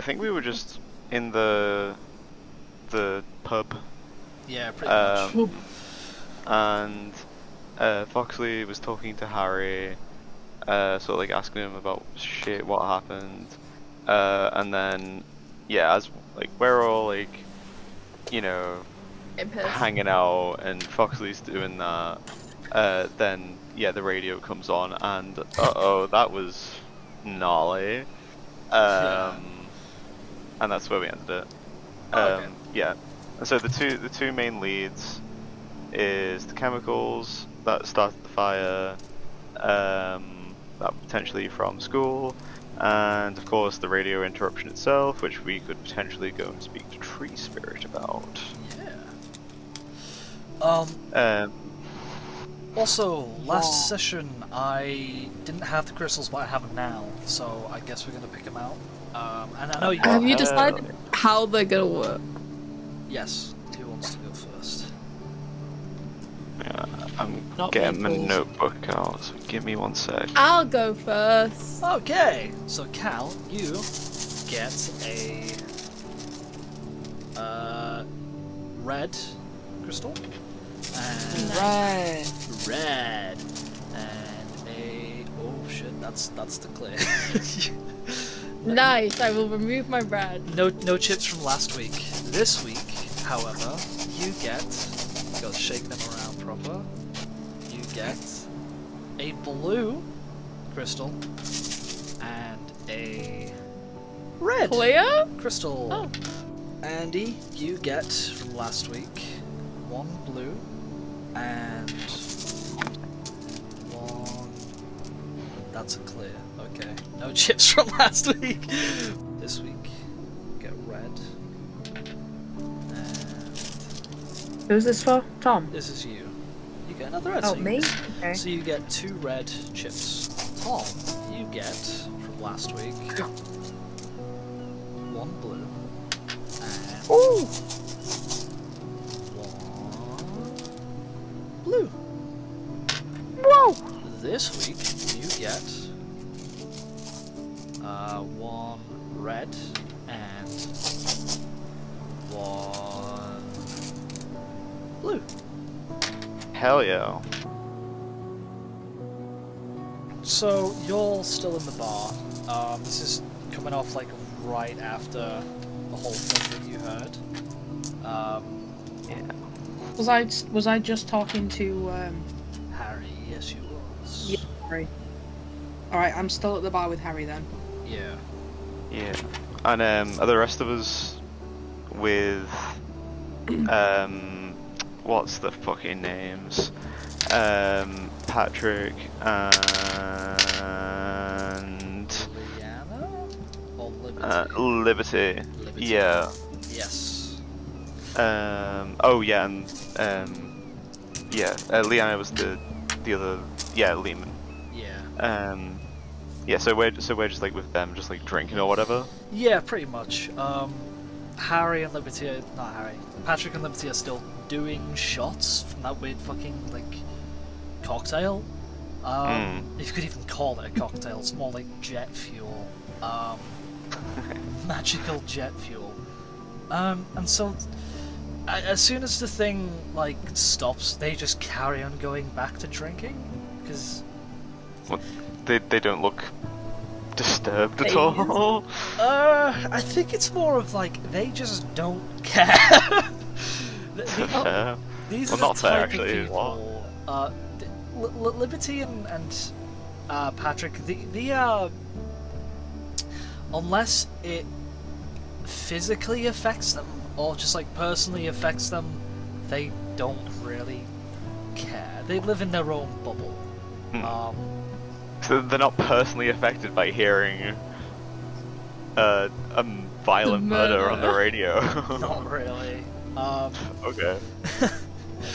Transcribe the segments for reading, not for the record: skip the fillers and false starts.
I think we were just in the pub. Yeah, pretty much. And Foxley was talking to Harry, sort of like asking him about shit, what happened, and then as like we're all like, you know, hanging out, and Foxley's doing that, then the radio comes on, and that was gnarly, and that's where we ended it. Okay. Yeah, and so the two main leads is the chemicals that started the fire, that potentially from school, and of course the radio interruption itself, which we could potentially go and speak to Tree Spirit about. Yeah. Also, last session I didn't have the crystals, but I have them now, so I guess we're gonna pick them out. And I know you. Have you decided how they're gonna work? Yes. Who wants to go first? Yeah, I'm Not getting my me, please. notebook out, so give me 1 sec. I'll go first. Okay. So Cal, you get a red crystal. And red. And a that's the clear. Nice. I will remove my red. No chips from last week. This week, however, you get. Gotta shake them around proper. You get a blue crystal and a red Clear? crystal. Oh. Andy, you get from last week 1 blue and 1. That's a clear. Okay. No chips from last week. This week, you get red. And Who's this for? Tom? this is you. You get another red. Oh, so you, me? Okay. So you get 2 red chips. Tom, you get from last week 1 blue and Ooh! 1 blue. Whoa! This week you get 1 red and 1 blue. Hell yeah. So you're still in the bar. This is coming off like right after the whole thing that you heard. Was I just talking to Harry, yes you was. Yeah, Harry. Alright, I'm still at the bar with Harry then. Yeah. Yeah. And are the rest of us with what's the fucking names? Patrick and Liana? Or Liberty? Liberty. Liberty. Yeah. Yes. Oh yeah, and Liana was the other. Yeah, Lehman. Yeah. Yeah. So we're just like with them, just like drinking or whatever. Yeah, pretty much. Harry and Liberty are, not Harry. Patrick and Liberty are still doing shots from that weird fucking like cocktail. If you could even call it a cocktail, it's more like jet fuel. Magical jet fuel. And so as soon as the thing like stops, they just carry on going back to drinking because They don't look disturbed at all. I think it's more of like they just don't care. Fair. These Well, are not the fair, type actually, of people. Liberty and Patrick, the unless it physically affects them or just like personally affects them, they don't really care. They live in their own bubble. So they're not personally affected by hearing a violent murder on the radio. Not really. Okay.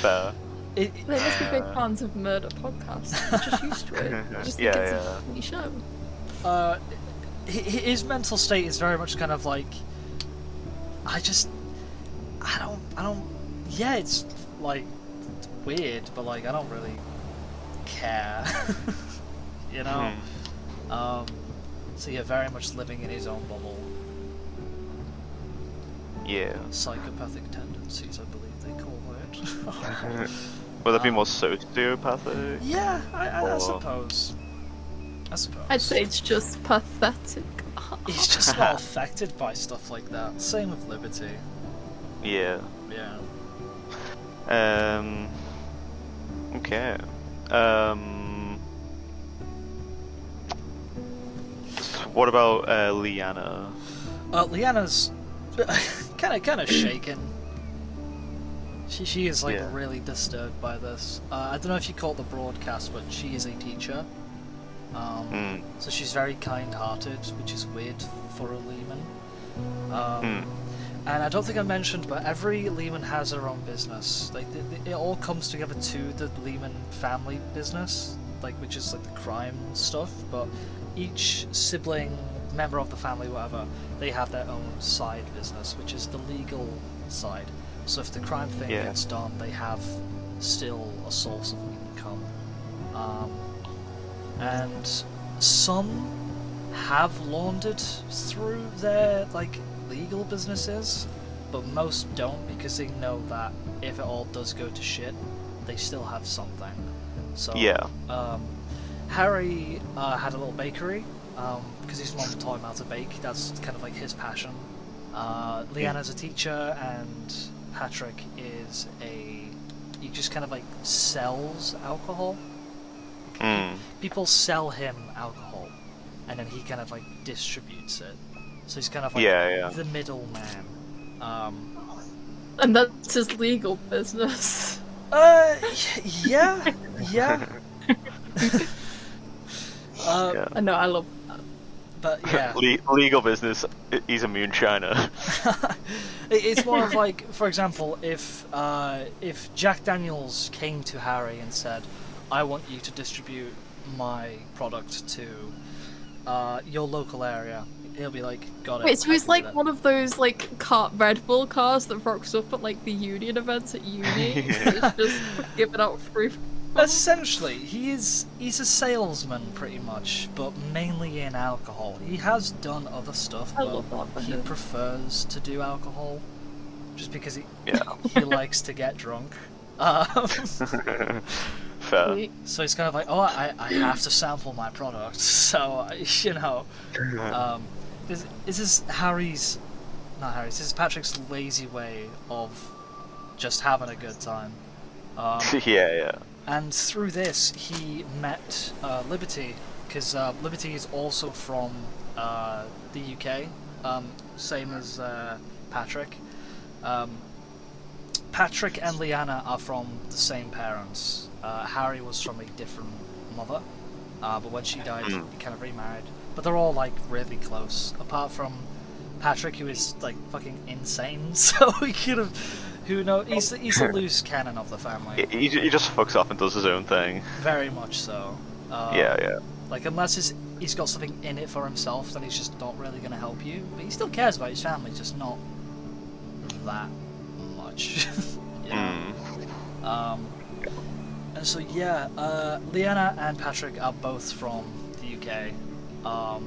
Fair. They must be big fans of murder podcasts. I'm just used to it. I just think it's a funny show. His mental state is very much kind of like, I don't. Yeah, it's like it's weird, but like I don't really care. You know. So yeah, very much living in his own bubble. Yeah. psychopathic tendencies, I believe they call it. Would that be more sociopathic? Yeah, I Or- suppose. I suppose. I'd say it's just pathetic. He's just not affected by stuff like that. Same with Liberty. Yeah. Yeah. Okay. What about Liana? Liana's kind of shaken. She is like Yeah. really disturbed by this. I don't know if you caught the broadcast, but she is a teacher. So she's very kind-hearted, which is weird for a Lehman. And I don't think I mentioned, but every Lehman has their own business. Like it all comes together to the Lehman family business, like which is like the crime stuff. But each sibling, member of the family, whatever, they have their own side business, which is the legal side. So if the crime thing Yeah. gets done, they have still a source of income. And some have laundered through their like legal businesses, but most don't because they know that if it all does go to shit, they still have something. So Yeah. Harry had a little bakery because his mom taught him how to bake. That's kind of like his passion. Leanna's a teacher, and Patrick is he just kind of like sells alcohol. People sell him alcohol, and then he kind of like distributes it. So he's kind of like Yeah. the middleman. And that's his legal business. Yeah. Yeah. I know, I love that. But yeah, Legal business. He's a moonshiner. it's more of like, for example, if Jack Daniels came to Harry and said, "I want you to distribute my product to your local area," he'll be like, "Got it." Wait, so I he's can do like that." one of those like Red Bull cars that rocks up at like the union events at uni. He's just giving out free. Essentially, he's a salesman pretty much, but mainly in alcohol. He has done other stuff, I but love that for he him. prefers to do alcohol, just because Yeah. he likes to get drunk. Fair. Sweet. So he's kind of like, oh, I have to sample my product. So, you know, this is this is Patrick's lazy way of just having a good time. Yeah. And through this, he met Liberty, because Liberty is also from the UK, same as Patrick. Patrick and Leanna are from the same parents. Harry was from a different mother, but when she died, he kind of remarried. But they're all like really close, apart from Patrick, who is like fucking insane. So he could have, who knows? He's a loose cannon of the family. He just fucks off and does his own thing. Very much so. Yeah. Like unless he's got something in it for himself, then he's just not really going to help you. But he still cares about his family, just not that much. And so yeah, Leanna and Patrick are both from the UK.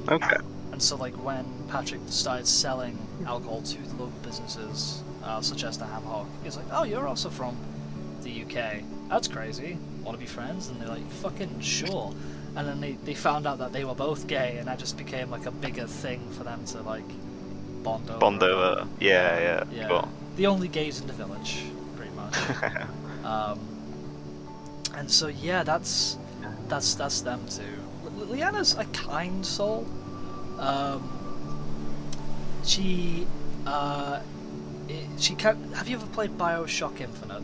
Okay. And so like when Patrick started selling alcohol to the local businesses, such as the Ham Hock, he's like, "Oh, you're also from the UK. That's crazy. Want to be friends?" And they're like, "Fucking sure." And then they found out that they were both gay, and that just became like a bigger thing for them to like bond over. Bond over. Yeah. Yeah. Cool. The only gays in the village, pretty much. And so yeah, that's them too. Leanna's a kind soul. She can. Have you ever played BioShock Infinite?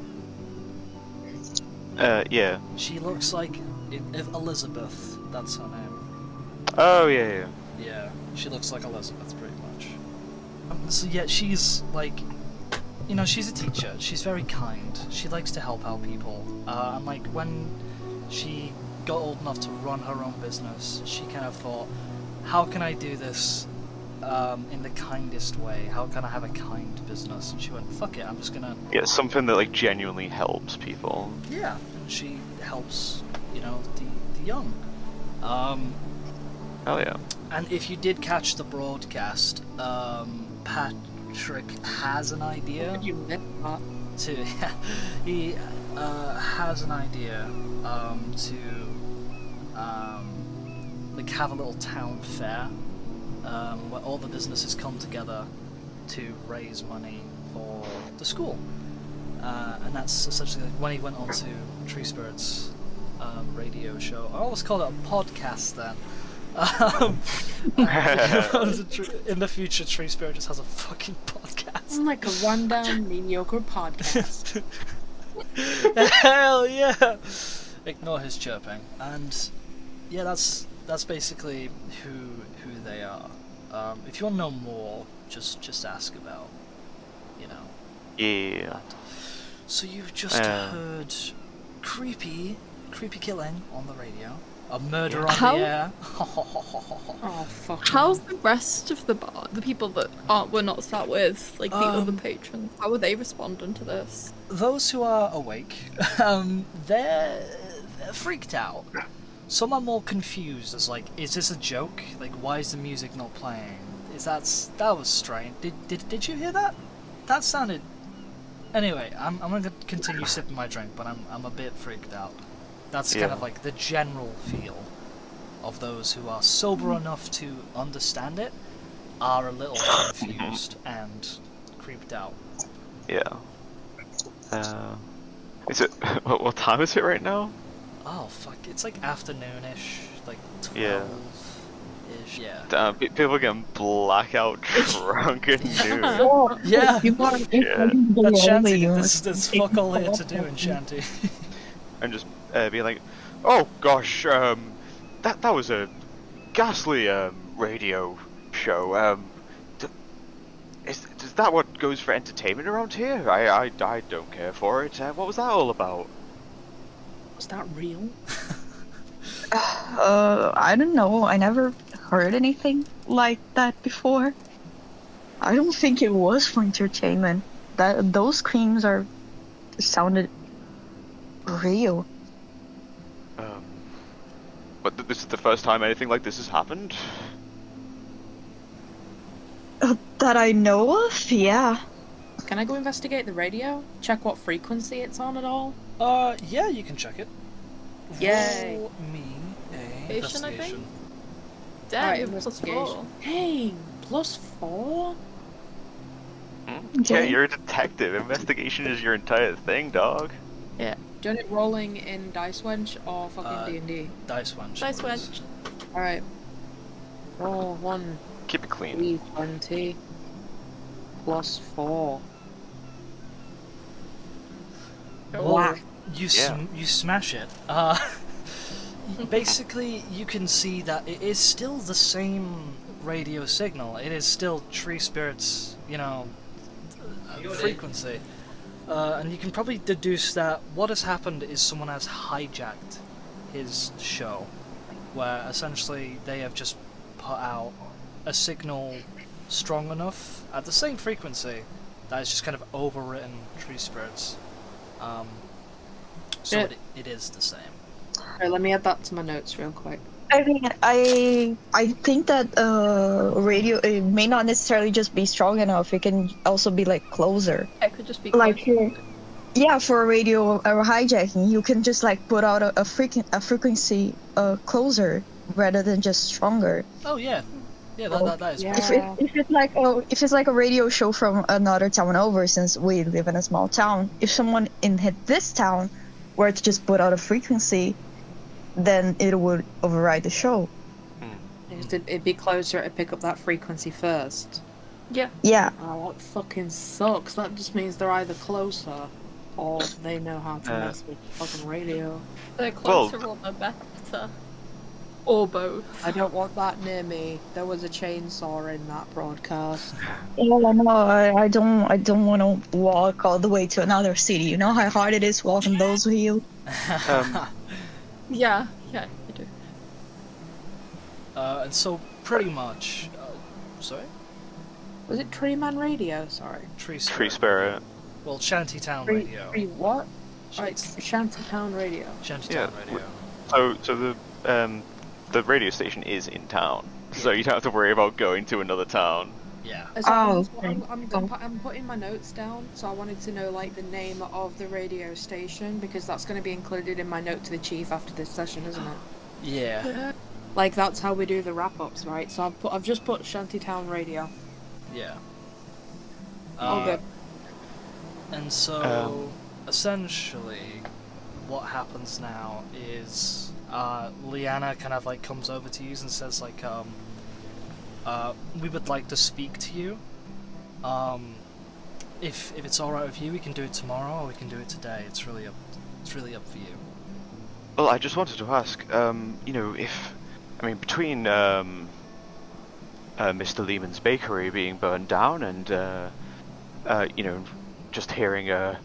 Yeah. She looks like Elizabeth. That's her name. Oh, yeah. Yeah, she looks like Elizabeth pretty much. So yeah, she's like, you know, she's a teacher. She's very kind. She likes to help out people. And like when she got old enough to run her own business, she kind of thought, how can I do this in the kindest way? How can I have a kind business? And she went, fuck it, I'm just gonna... Yeah, something that like genuinely helps people. Yeah, and she helps, you know, the young. Hell yeah. And if you did catch the broadcast, Electric has an idea Did you miss that? to he has an idea to like have a little town fair where all the businesses come together to raise money for the school, and that's essentially like when he went on to Tree Spirit's radio show. I almost called it a podcast then. In the future, Tree Spirit just has a fucking podcast. It's like a rundown mediocre podcast. Hell yeah! Ignore his chirping. And yeah, that's basically who they are. If you want to know more, just ask about, you know. Yeah. So you've just heard creepy killing on the radio. A murder on How- the air. Oh fuck. How's the rest of the bar, the people that were not sat with, like the other patrons, how are they responding to this? Those who are awake, they're freaked out. Some are more confused, as like, is this a joke? Like, why is the music not playing? That was strange. Did you hear that? That sounded. Anyway, I'm gonna continue sipping my drink, but I'm a bit freaked out. That's kind of like the general feel of those who are sober enough to understand it, are a little confused and creeped out. Yeah. Is it? What time is it right now? Oh fuck! It's like afternoonish, like 12-ish. Yeah. Damn, people are getting blackout drunk at noon. Yeah. Yeah. That's Shanty. There's fuck all here to do in Shanty. And just be like, oh gosh, that was a ghastly radio show. Is that what goes for entertainment around here? I don't care for it. What was that all about? Was that real? I don't know. I never heard anything like that before. I don't think it was for entertainment. Those screams sounded real. But this is the first time anything like this has happened? That I know of, yeah. Can I go investigate the radio? Check what frequency it's on at all? Yeah, you can check it. Yay. Roll me a Investigation, I think? investigation. Damn, Alright, you're plus 4. investigation. Hey, +4? Yeah, you're a detective. Investigation is your entire thing, dog. Doing it rolling in Dice Wench or fucking D&D? Dice wench. Dice please. wench. Alright. Roll 1, Keep it clean. 20 +4. Well, you Yeah. you smash it. Basically, you can see that it is still the same radio signal. It is still Tree Spirit's, frequency. And you can probably deduce that what has happened is someone has hijacked his show, where essentially they have just put out a signal strong enough at the same frequency that it's just kind of overwritten Tree Spirits. So Yeah. it is the same. Alright, let me add that to my notes real quick. I mean, I think that radio, it may not necessarily just be strong enough. It can also be like closer. It could just be Like close. yeah, for a radio hijacking, you can just like put out a frequency closer rather than just stronger. Oh yeah, that is. Yeah. possible. If it's like a radio show from another town over, since we live in a small town, if someone in this town were to just put out a frequency, then it would override the show. It'd be closer to pick up that frequency first. Yeah. Yeah. Oh, that fucking sucks. That just means they're either closer or they know how to mess with fucking radio. They're closer or they're better. Or both. I don't want that near me. There was a chainsaw in that broadcast. Yeah, no, I don't want to walk all the way to another city. You know how hard it is walking those hills. Yeah, I do. And so pretty much, sorry, Was it Tree Man Radio? Sorry. Tree Spirit. Tree Spirit. Well, Shantytown Tree Radio. what? Right, Shantytown Radio. Shantytown Yeah. Radio. So the radio station is in town, so you don't have to worry about going to another town. Yeah. So Oh, I'm putting my notes down, so I wanted to know like the name of the radio station because that's going to be included in my note to the chief after this session, isn't it? Yeah. Like that's how we do the wrap-ups, right? So I've just put Shantytown Radio. Yeah. All good. And so, essentially, what happens now is Liana kind of like comes over to you and says like, we would like to speak to you. If it's all right with you, we can do it tomorrow or we can do it today. It's really up for you. Well, I just wanted to ask, you know, between Mr. Lehman's bakery being burned down and you know, just hearing a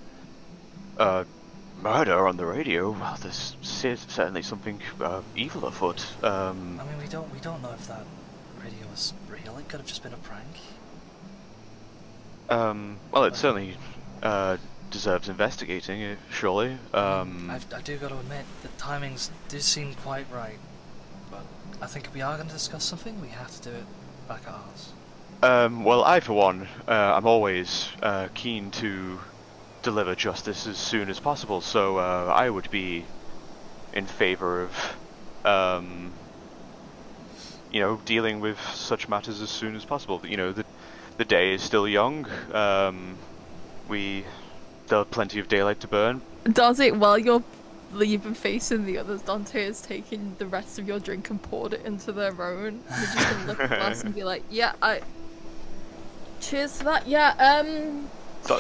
murder on the radio, well, there's certainly something evil afoot. I mean, we don't know if that radio is real. It could have just been a prank. Well, it certainly deserves investigating, surely. I do got to admit, the timings do seem quite right. But I think if we are going to discuss something, we have to do it back at ours. Well, I, for one, I'm always keen to deliver justice as soon as possible, so I would be in favor of, you know, dealing with such matters as soon as possible. You know, the day is still young. There are plenty of daylight to burn. Does it while you're leaving facing the others, Dante is taking the rest of your drink and poured it into their own. You're just gonna look at the glass and be like, yeah, cheers for that. Yeah,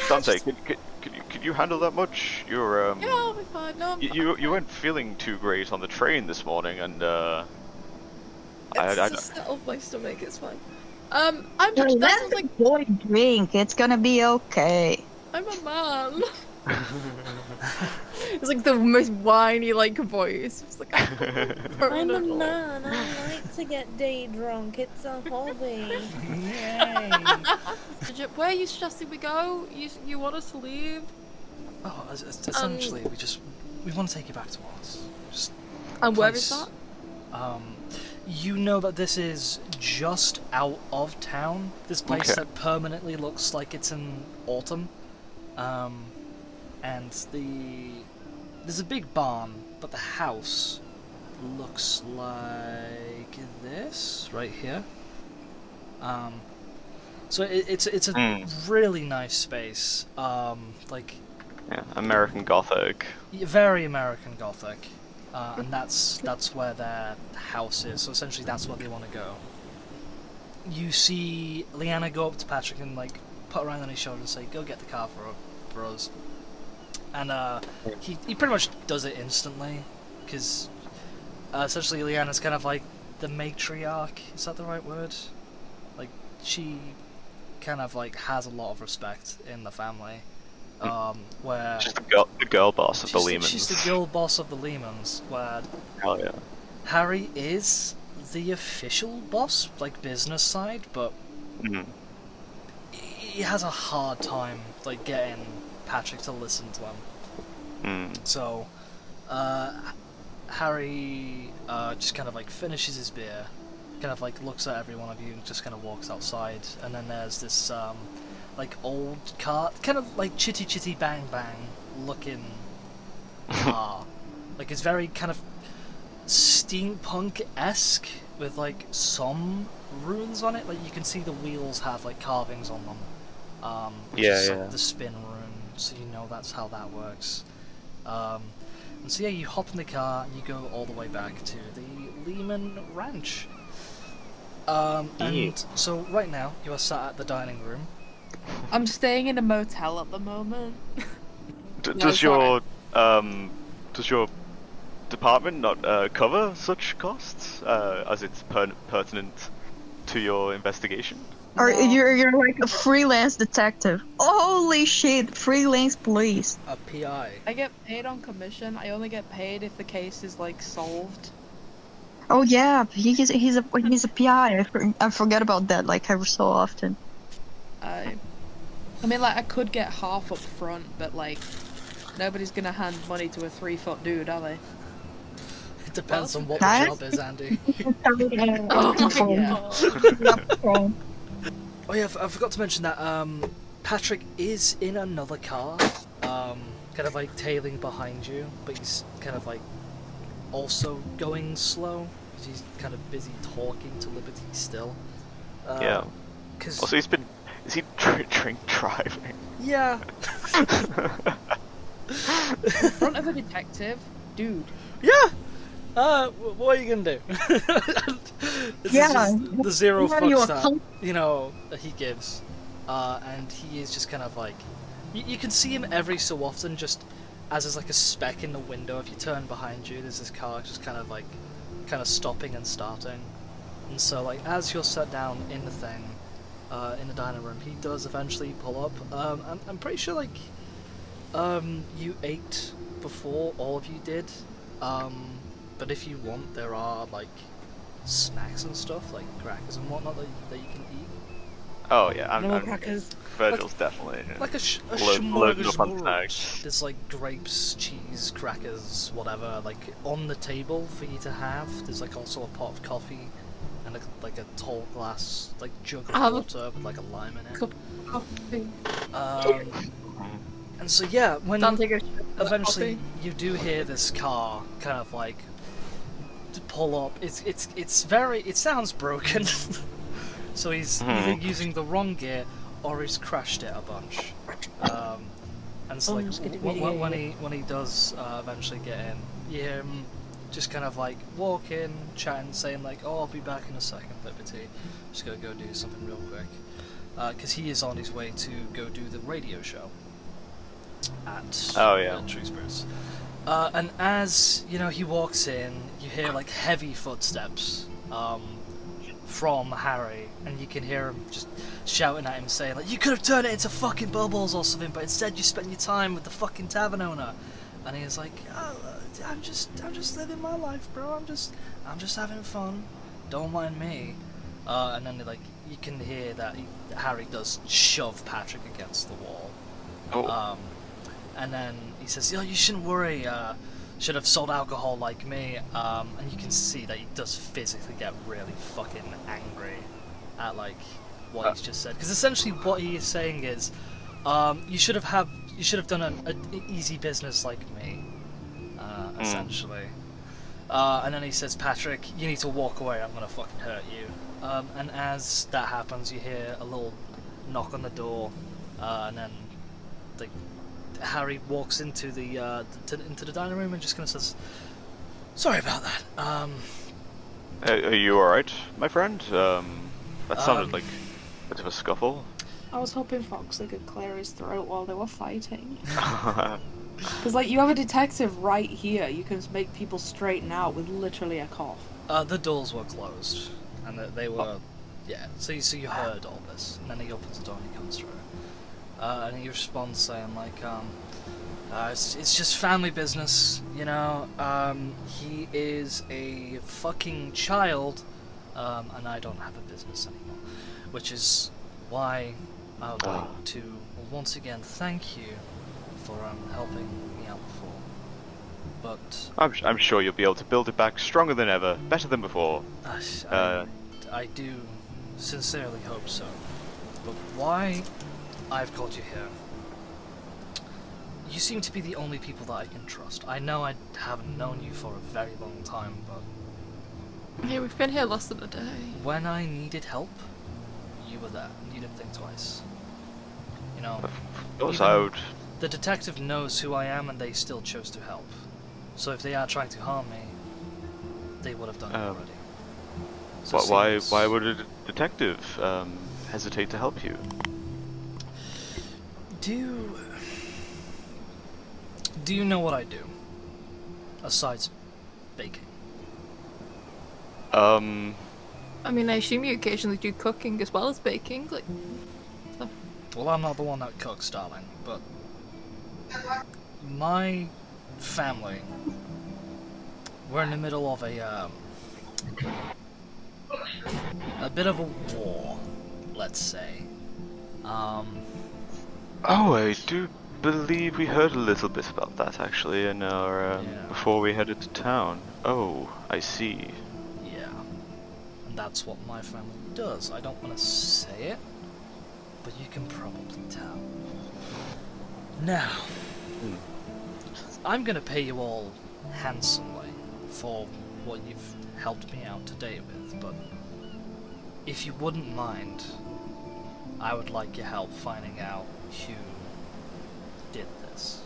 Dante, could you handle that much? You're yeah, I'll be fine. No, you weren't feeling too great on the train this morning, and it's just settled my stomach. It's fine. let the boy drink. It's gonna be okay. I'm a man. It's like the most whiny like voice. It's like I'm a man. I like to get day drunk. It's a hobby. Yay! Where are you suggesting we go? You want us to leave? Oh, essentially, we want to take you back to us. And where is that? You know that this is just out of town. This place that permanently looks like it's in autumn. And there's a big barn, but the house looks like this right here. So it's a really nice space. Like American Gothic. Very American Gothic. And that's where their house is. So essentially, that's where they want to go. You see Liana go up to Patrick and like put her hand on his shoulder and say, "Go get the car for us." And he pretty much does it instantly, because essentially Liana's kind of like the matriarch. Is that the right word? Like she kind of like has a lot of respect in the family. Where she's the girl boss of the Lehmans. She's the girl boss of the Lehmans, where Hell yeah. Harry is the official boss, like business side, but he has a hard time like getting Patrick to listen to him. So Harry just kind of like finishes his beer, kind of like looks at every one of you and just kind of walks outside, and then there's this like old car, kind of like Chitty Chitty Bang Bang looking car. Like it's very kind of steampunk-esque with like some runes on it. Like you can see the wheels have like carvings on them. Which is like the spin rune, so you know that's how that works. And so yeah, you hop in the car and you go all the way back to the Lehman Ranch. And so right now you are sat at the dining room. I'm staying in a motel at the moment. Does your department not cover such costs, as it's pertinent to your investigation? Or you're like a freelance detective. Holy shit, freelance police. A PI. I get paid on commission. I only get paid if the case is like solved. Oh yeah, he's a PI. I forget about that like ever so often. I mean, like, I could get half up front, but, like, nobody's gonna hand money to a 3-foot dude, are they? It depends on what the job is, Andy. Oh my god. Oh yeah, I forgot to mention that Patrick is in another car, kind of like tailing behind you, but he's kind of like also going slow because he's kind of busy talking to Liberty still. Yeah. Cause Also, is he drink driving? yeah. In front of a detective, dude. Yeah. What are you gonna do? This Yeah, is just the zero what are you, fucks a that cult? that he gives, and he is just kind of like you can see him every so often, just as there's like a speck in the window. If you turn behind you, there's this car just kind of stopping and starting, and so like as you're sat down in the thing, in the dining room, he does eventually pull up. I'm pretty sure like you ate before, all of you did. But if you want, there are like snacks and stuff, like crackers and whatnot that you can eat. Oh yeah, Animal crackers. Virgil's definitely Like a loading up on smorgasbord. snacks. There's like grapes, cheese, crackers, whatever, like on the table for you to have. There's like also a pot of coffee and like a tall glass, like jug of I have a water with like a lime in it. Cup of coffee. And so yeah, when Don't take a shit for that eventually coffee. you do hear this car kind of like to pull up. It's very, it sounds broken. So he's either using the wrong gear or he's crashed it a bunch. And so like when he does eventually get in, you hear him just kind of like walk in, chatting, saying like, "Oh, I'll be back in a second, Liberty. Just gotta go do something real quick," because he is on his way to go do the radio show at True Spirits. And as you know, he walks in, you hear like heavy footsteps from Harry, and you can hear him just shouting at him, saying like, "You could have turned it into fucking bubbles or something, but instead you spent your time with the fucking tavern owner." And he's like, "Oh, I'm just living my life, bro. I'm just having fun. Don't mind me." And then like you can hear that Harry does shove Patrick against the wall. Oh. And then he says, "Oh, you shouldn't worry. Should have sold alcohol like me." And you can see that he does physically get really fucking angry at like what he's just said. Because essentially what he is saying is, you should have done an easy business like me. Essentially. And then he says, "Patrick, you need to walk away. I'm gonna fucking hurt you." And as that happens, you hear a little knock on the door, and then Harry walks into the into the dining room and just kind of says, "Sorry about that." Are you alright, my friend? That sounded like a bit of a scuffle. I was hoping Foxley could clear his throat while they were fighting. Because, like, you have a detective right here. You can make people straighten out with literally a cough. The doors were closed, and they were, yeah. So you heard all this, and then he opens the door and he comes through, and he responds saying like, it's just family business, you know. He is a fucking child, and I don't have a business anymore, which is why I would like to once again thank you for helping me out before. But I'm sure you'll be able to build it back stronger than ever, better than before. I do sincerely hope so. But why I've called you here? You seem to be the only people that I can trust. I know I haven't known you for a very long time, but Yeah, we've been here less than a day. when I needed help, you were there. You didn't think twice. You know, Of course, even I would. the detective knows who I am, and they still chose to help. So if they are trying to harm me, they would have done it already. So Why would a detective hesitate to help you? Do you know what I do? Aside baking. I mean, I assume you occasionally do cooking as well as baking, like. So. Well, I'm not the one that cooks, darling, but my family, we're in the middle of a bit of a war, let's say. Oh, I do believe we heard a little bit about that actually in our before we headed to town. Oh, I see. Yeah, and that's what my family does. I don't want to say it, but you can probably tell. Now, I'm gonna pay you all handsomely for what you've helped me out today with, but if you wouldn't mind, I would like your help finding out who did this.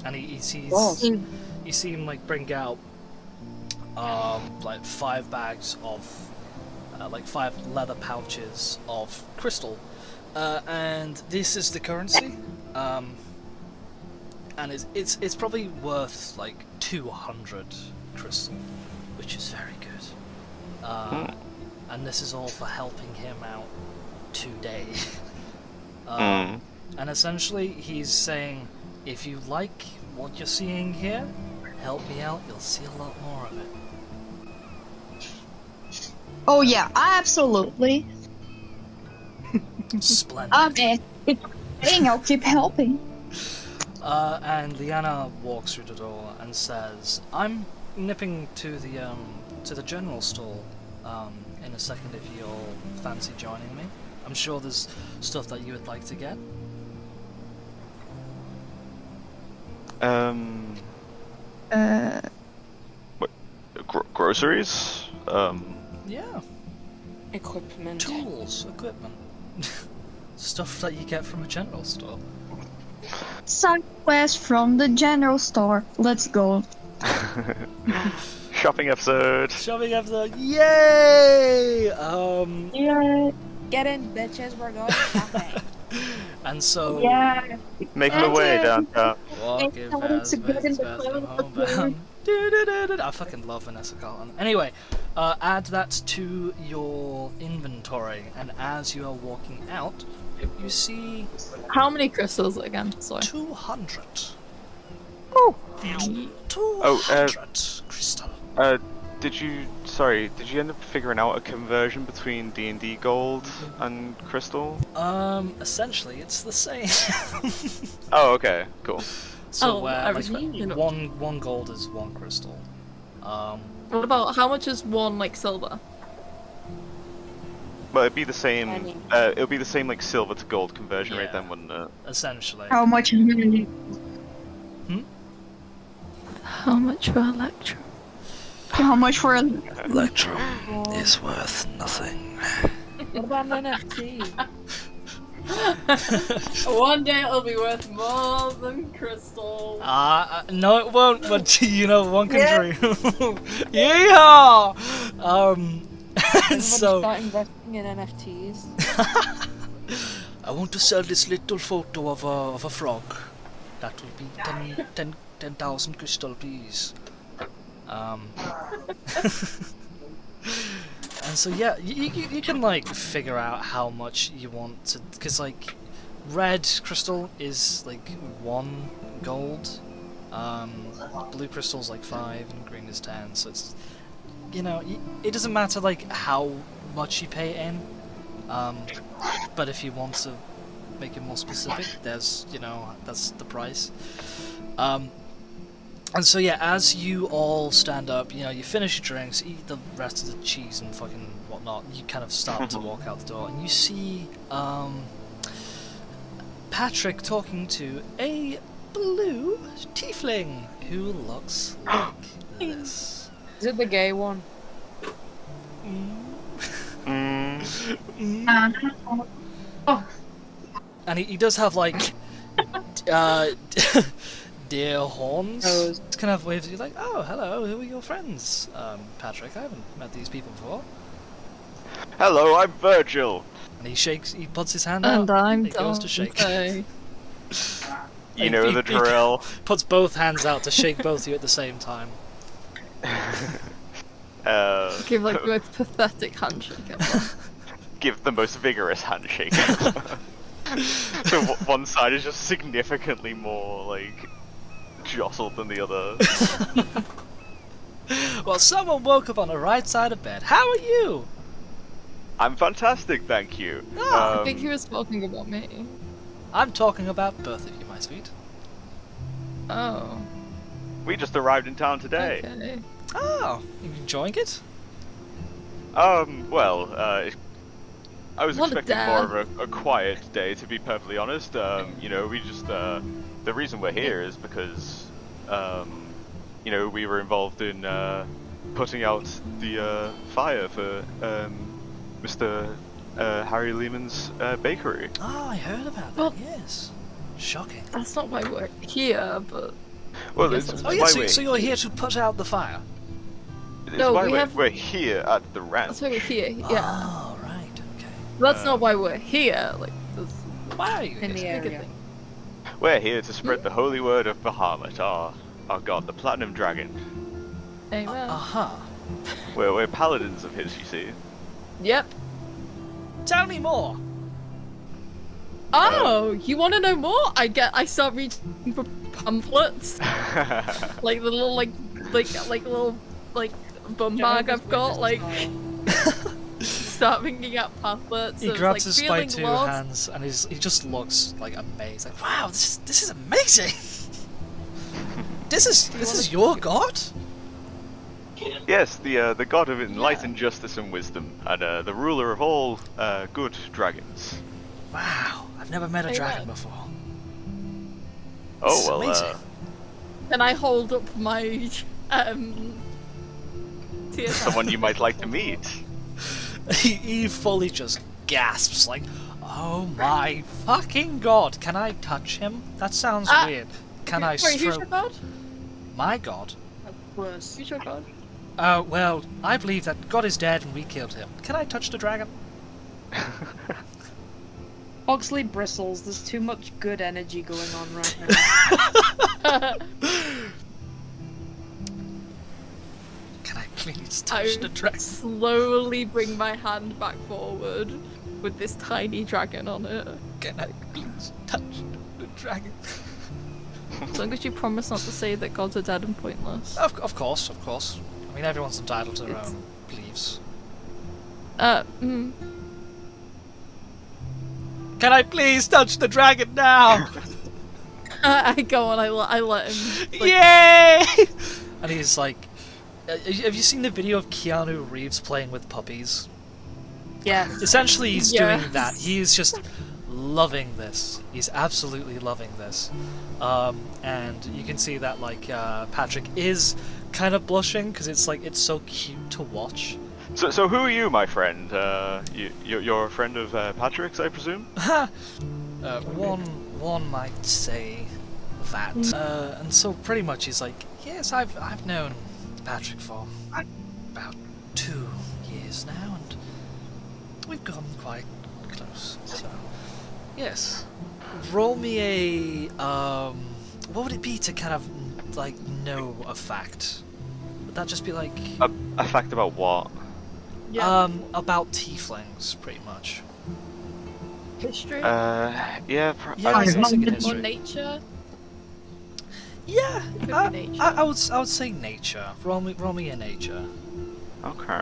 And he sees, you see him like bring out like 5 bags of like 5 leather pouches of crystal, and this is the currency, and it's probably worth like 200 crystal, which is very good. And this is all for helping him out today. And essentially he's saying, if you like what you're seeing here, help me out, you'll see a lot more of it. Oh yeah, absolutely. Splendid. I'll keep helping. And Liana walks through the door and says, I'm nipping to the general store in a second if you all fancy joining me. I'm sure there's stuff that you would like to get. What, groceries? Yeah. Equipment. Tools, equipment. Stuff that you get from a general store. Side quest from the general store. Let's go. Shopping episode. Shopping episode. Yay! Yeah. Get in, bitches, we're going shopping. And so Yeah. Making my way downtown. walking It's fast, to get in fast, the fast, cloud homebound. Do-do-do-do-do. I fucking love Vanessa Carlton. Anyway, add that to your inventory, and as you are walking out, you see How many crystals again? Sorry. 200. Oh. 200 crystal. Did you end up figuring out a conversion between D&D gold and crystal? Essentially, it's the same. Oh, okay, cool. So Oh, where I like, respect, you know. one gold is 1 crystal. What about how much is one like silver? Well, it'd be the same. I mean- It'll be the same like silver to gold conversion rate Yeah. then, wouldn't it? Essentially. How much is gonna need? How much for electro? How much for a Electrum is worth nothing. What about an NFT? One day it'll be worth more than crystal. No it won't, but you know one can dream. Yeehaw! Everybody So start investing in NFTs. I want to sell this little photo of a frog. That will be 10,000 crystal, please. And so yeah, you can like figure out how much you want to, because like red crystal is like 1 gold, blue crystal's like 5 and green is 10. So it's, you know, it doesn't matter like how much you pay in, but if you want to make it more specific, there's, you know, that's the price. And so yeah, as you all stand up, you know, you finish your drinks, eat the rest of the cheese and fucking whatnot, you kind of start to walk out the door, and you see Patrick talking to a blue tiefling who looks like this. Is it the gay one? And he does have like deer horns. It's kind of waves at you like, oh, hello, who are your friends? Patrick, I haven't met these people before. Hello, I'm Virgil. And he puts his hand And out, I'm he goes to shake. Dante. You know the drill. Puts both hands out to shake both of you at the same time. Give like the most pathetic handshake ever. Give the most vigorous handshake. So one side is just significantly more like jostled than the other. Well, someone woke up on the right side of bed. How are you? I'm fantastic, thank you. I think he was talking about me. I'm talking about both of you, my sweet. Oh. We just arrived in town today. Okay. Oh, you enjoying it? Well, I was Not a expecting more dab. of a quiet day, to be perfectly honest. You know, we just the reason we're here is because you know, we were involved in putting out the fire for Mr. Harry Lehman's bakery. Oh, I heard about that. Well- Yes. Shocking. That's not why we're here, but Well, Yes, it's that's Oh why yeah, why so, we're so you're here to put out the fire. It's No, why we have- we're here at the ranch. that's why we're here. Yeah, Oh, right. Okay. that's not why we're here. Like, there's Why are you In the here? bigger area. thing. We're here to spread the holy word of Bahamut, our god, the Platinum Dragon. Amen. Uh-huh. We're paladins of his, you see. Yep. Tell me more. Oh, you want to know more? I start reading for pamphlets, like the little like little bum bag I've got. Like, start picking up pamphlets. He of, grabs like, his by feeling two lost. hands and he just looks like amazed. Like, wow, this is amazing. this is your god? Yes, the god of enlightened justice and wisdom, and the ruler of all good dragons. Wow, I've never met a Amen. dragon before. Oh This is well, amazing. And I hold up my TSM. someone you might like to meet. He fully just gasps like, oh my fucking god, can I touch him? That sounds weird. Can I Sorry, who's your stroke god? my god? Worse. Who's your god? Well, I believe that God is dead and we killed him. Can I touch the dragon? Oxley bristles. There's too much good energy going on right now. Can I please I touch the dragon? slowly bring my hand back forward with this tiny dragon on it. Can I please touch the dragon? As long as you promise not to say that gods are dead and pointless. Of course, of course. I mean, everyone's entitled to their It's- own beliefs. Mm. Can I please touch the dragon now? I go on, I let him. Like, Yay! And he's like, have you seen the video of Keanu Reeves playing with puppies? Yeah. Essentially, he's Yes. doing that. He is just loving this. He's absolutely loving this. And you can see that, like, Patrick is kind of blushing because it's like it's so cute to watch. So who are you, my friend? You're a friend of Patrick's, I presume? One might say that. And so pretty much he's like, yes, I've known Patrick for about 2 years now, and we've gotten quite close. So yes, roll me a what would it be to kind of like know a fact? Would that just be like A fact about what? yeah. about tieflings, pretty much? History? Yeah, Yeah, I it's think like in or history. nature? Yeah, It could be nature. I would say nature. Roll me a nature. Okay.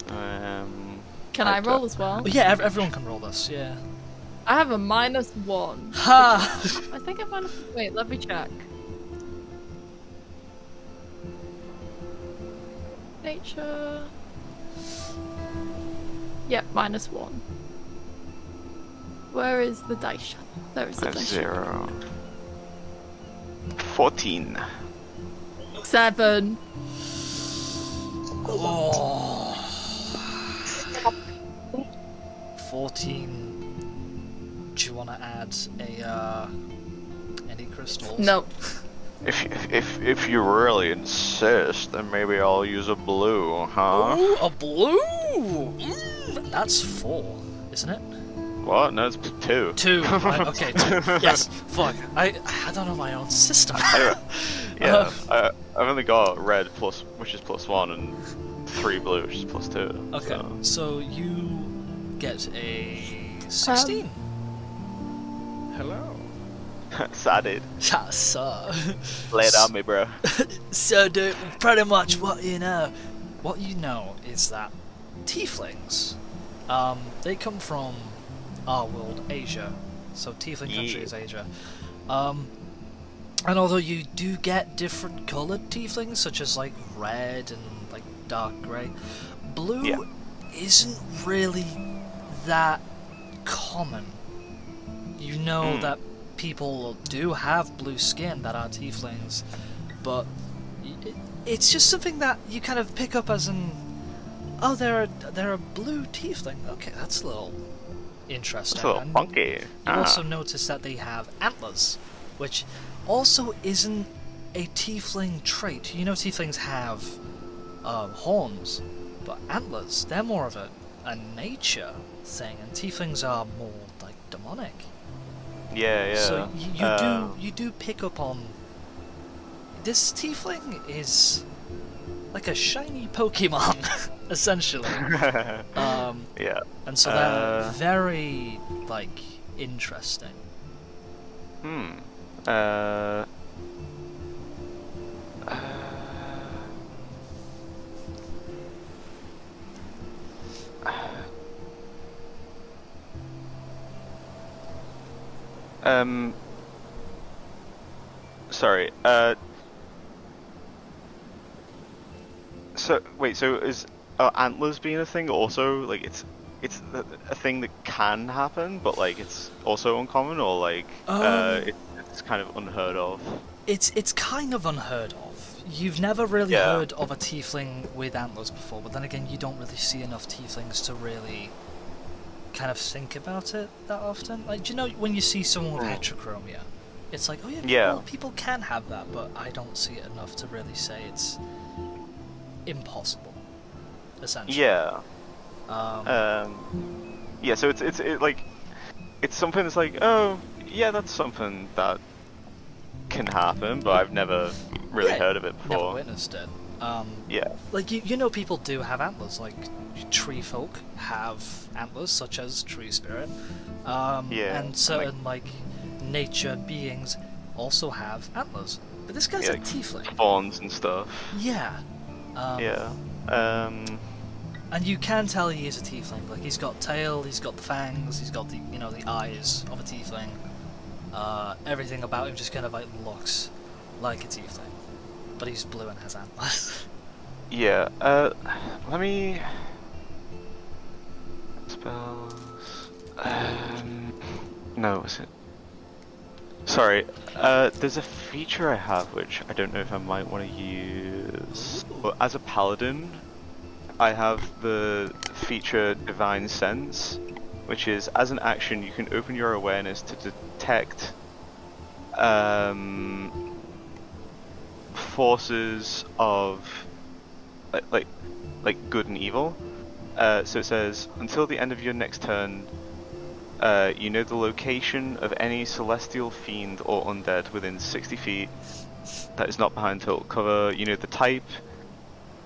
Can I roll as well? Oh, yeah, everyone can roll this. Yeah. I have a -1. Ha! I think I'm minus. Wait, let me check. Nature. Yep, -1. Where is the dice shuffle? There is the That's dice shuffle. 0. 14. 7. Oh. 14. Do you want to add a any crystals? No. If you really insist, then maybe I'll use a blue, huh? Ooh, a blue. That's 4, isn't it? What? No, it's 2. 2. Right, okay. 2. Yes. Fuck. I don't know my own system. Yeah, I've only got red plus, which is +1, and 3 blue, which is +2. Okay. So you get a 16. Hello. Sadid. Yeah, so. Lay it on me, bro. So, pretty much what you know is that tieflings, they come from our world, Asia. So tiefling country is Asia. And although you do get different coloured tieflings, such as like red and like dark grey, blue isn't really that common. You know that people do have blue skin that are tieflings, but it's just something that you kind of pick up as an, oh, they're a blue tiefling. Okay, that's a little interesting. It's a little And funky. you also notice that they have antlers, which also isn't a tiefling trait. You know, tieflings have horns, but antlers, they're more of a nature thing, and tieflings are more like demonic. Yeah. So you do pick up on this tiefling is like a shiny Pokemon, essentially. Yeah. And so they're very like interesting. Sorry. So wait. So is antlers being a thing also like it's a thing that can happen, but like it's also uncommon, or like it's kind of unheard of. It's kind of unheard of. You've never really Yeah. heard of a tiefling with antlers before, but then again, you don't really see enough tieflings to really kind of think about it that often. Like, do you know when you see someone with heterochromia, it's like, oh yeah, Yeah. people can have that, but I don't see it enough to really say it's impossible, essentially. Yeah. Yeah. So it's like it's something that's like, oh yeah, that's something that can happen, but I've never really Yeah, heard of it never before. witnessed it. Yeah. Like, you know, people do have antlers, like tree folk have antlers, such as tree spirit. Yeah, And certain, like, nature beings also have antlers. But this guy's Yeah, a tiefling. Fawns and stuff. Yeah. Yeah. And you can tell he is a tiefling. Like, he's got tail, he's got the fangs, he's got the, you know, the eyes of a tiefling. Everything about him just kind of, like, looks like a tiefling. But he's blue and has antlers. Yeah. Let me spells. No, is it? Sorry. There's a feature I have which I don't know if I might want to use. But as a paladin, I have the feature Divine Sense, which is as an action you can open your awareness to detect forces of like good and evil. So it says until the end of your next turn, you know the location of any celestial fiend or undead within 60 feet that is not behind total cover. You know the type.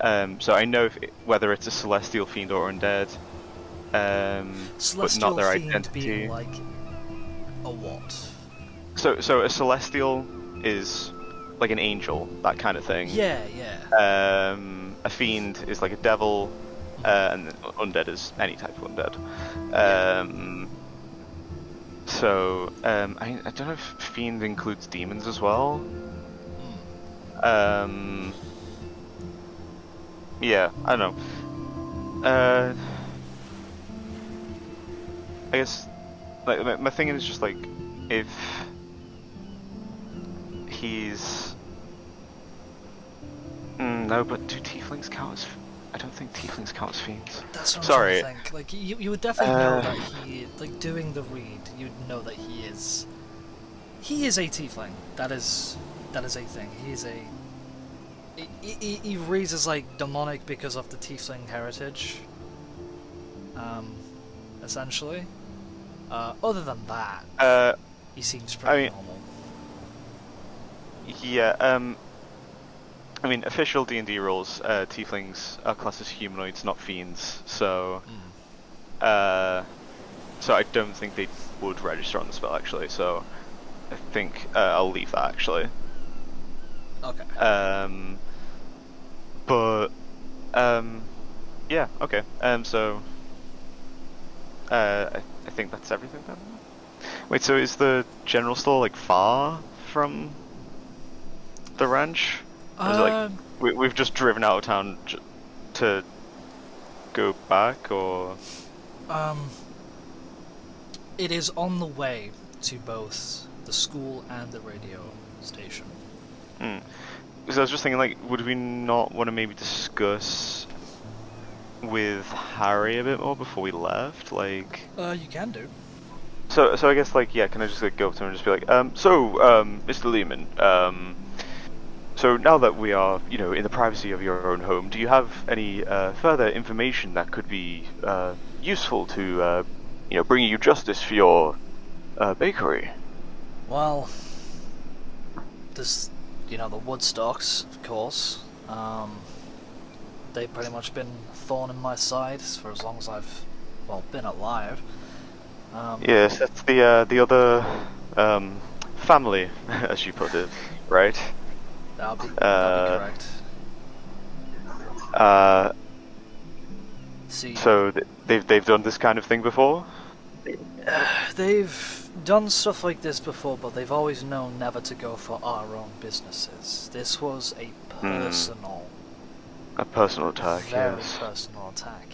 So I know whether it's a celestial fiend or undead, but Celestial not their fiend identity. being like a what? So a celestial is like an angel, that kind of thing. Yeah, yeah. A fiend is like a devil, and undead is any type of undead. So I don't know if fiend includes demons as well. Yeah, I don't know. I guess like my thing is just like if he's no, but do tieflings count as? I don't think tieflings count as fiends. That's what Sorry. I'm trying to think. Like, you would definitely know that he, like, doing the read, you'd know that he is a tiefling. That is a thing. He is a... He reads as, like, demonic because of the tiefling heritage. Essentially. Other than that, he seems pretty normal. Yeah, I mean, official D&D rules, tieflings are classed as humanoids, not fiends, so... so I don't think they would register on the spell, actually, so I think I'll leave that, actually. Okay. But, yeah, okay, so... I think that's everything then? Wait, so is the general store, like, far from the ranch? Or is it like we've just driven out of town to go back, or? It is on the way to both the school and the radio station. Because I was just thinking, like, would we not want to maybe discuss with Harry a bit more before we left? Like, You can do. so I guess, like, yeah, can I just, like, go up to him and just be like, Mr. Lehman, so now that we are, you know, in the privacy of your own home, do you have any further information that could be useful to, you know, bringing you justice for your bakery? Well, there's, you know, the Woodstocks, of course. They've pretty much been a thorn in my side for as long as I've, well, been alive. Yes, that's the other family, as you put it, right? That'll be correct. See, So they've done this kind of thing before? they've done stuff like this before, but they've always known never to go for our own businesses. This was a personal, A personal attack, very yes. personal attack.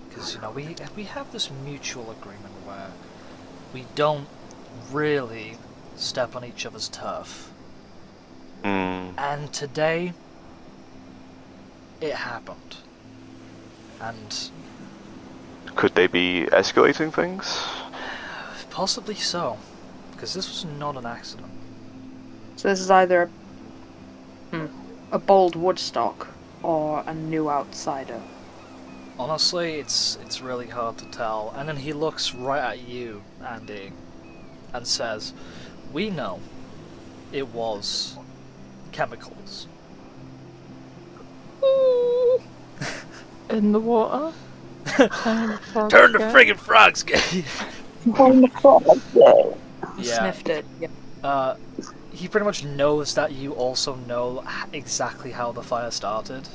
Because, you know, we have this mutual agreement where we don't really step on each other's turf. And today, it happened. And Could they be escalating things? possibly so, because this was not an accident. So this is either a bold Woodstock or a new outsider. Honestly, it's really hard to tell. And then he looks right at you, Andy, and says, "We know it was chemicals." In the water. Turn the frog Turn the gay. friggin' frogs gay! Yeah. Sniffed it. Yeah. He pretty much knows that you also know exactly how the fire started.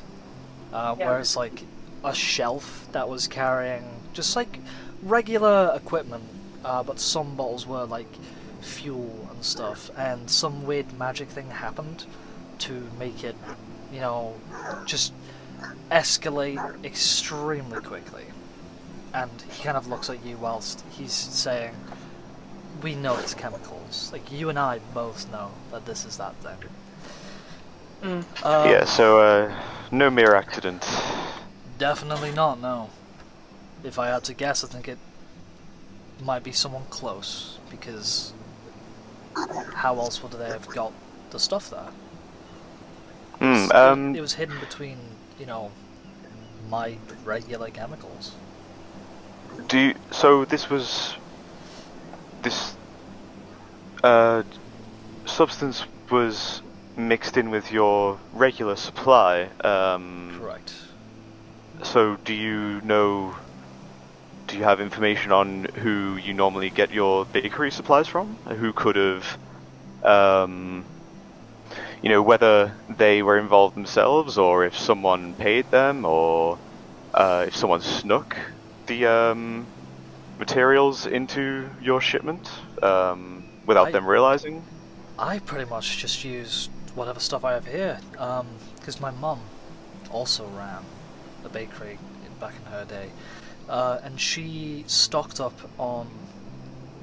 Whereas, like, a shelf that was carrying just, like, regular equipment, but some bottles were, like, fuel and stuff, and some weird magic thing happened to make it, you know, just escalate extremely quickly. And he kind of looks at you whilst he's saying, "We know it's chemicals. Like, you and I both know that this is that thing." Yeah, so, no mere accident. Definitely not, no. If I had to guess, I think it might be someone close, because how else would they have got the stuff there? It was hidden between, you know, my regular chemicals. So this was... This... substance was mixed in with your regular supply, Correct. So do you have information on who you normally get your bakery supplies from? Who could have, you know, whether they were involved themselves, or if someone paid them, or if someone snuck the materials into your shipment without them realizing? I pretty much just use whatever stuff I have here, because my mum also ran a bakery back in her day, and she stocked up on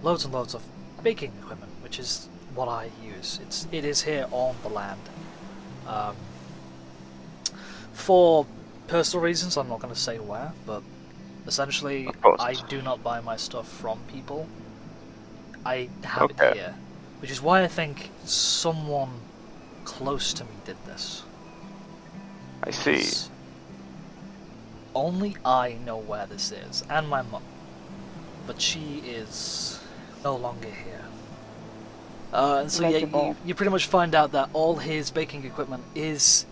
loads and loads of baking equipment, which is what I use. It is here on the land. For personal reasons, I'm not going to say where, but essentially, I do not buy my stuff from people. I have it here, which is why I think someone close to me did this. I see. Only I know where this is, and my mum. But she is no longer here. And so yeah, you pretty much find out that all his baking equipment is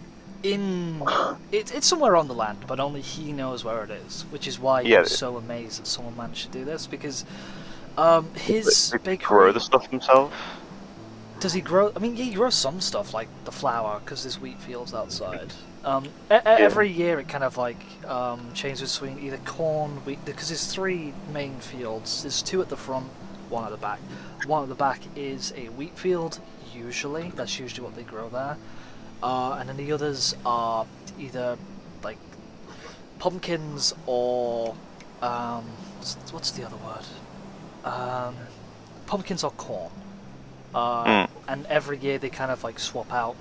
in... It's somewhere on the land, but only he knows where it is. Which is why he was so amazed that someone managed to do this, because his bakery... grow the stuff himself? Does he grow? I mean, he grows some stuff, like the flour, because there's wheat fields outside. Every year it kind of like changes between either corn, wheat, because there's 3 main fields. There's 2 at the front, 1 at the back. 1 at the back is a wheat field, usually. That's usually what they grow there. And then the others are either like pumpkins or what's the other word? Pumpkins or corn. And every year they kind of like swap out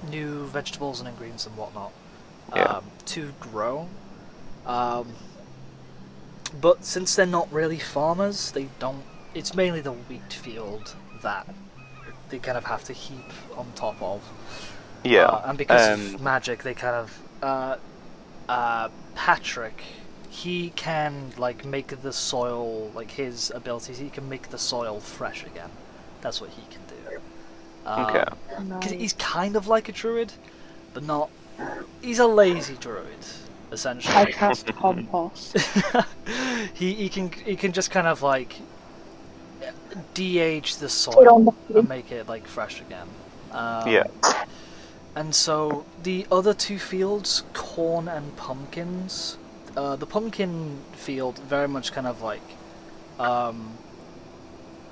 new vegetables and ingredients and whatnot to grow. But since they're not really farmers, they don't. It's mainly the wheat field that they kind of have to heap on top of. Yeah. And because of magic, they kind of Patrick, he can like make the soil, like his abilities, he can make the soil fresh again. That's what he can do. Okay. 'Cause he's kind of like a druid, but not. He's a lazy druid, essentially. I cast compost. he can just kind of like de-age the soil and make it like fresh again. Yeah. And so the other two fields, corn and pumpkins, the pumpkin field very much kind of like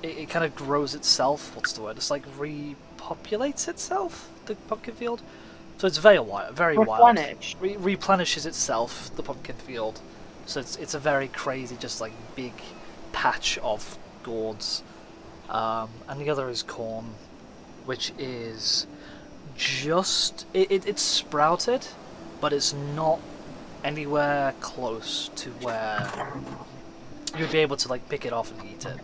it kind of grows itself. What's the word? It's like repopulates itself. The pumpkin field. So it's very wild. Very wild. Replenishes itself. The pumpkin field. So it's a very crazy, just like big patch of gourds. And the other is corn, which is just it's sprouted, but it's not anywhere close to where you'd be able to like pick it off and eat it.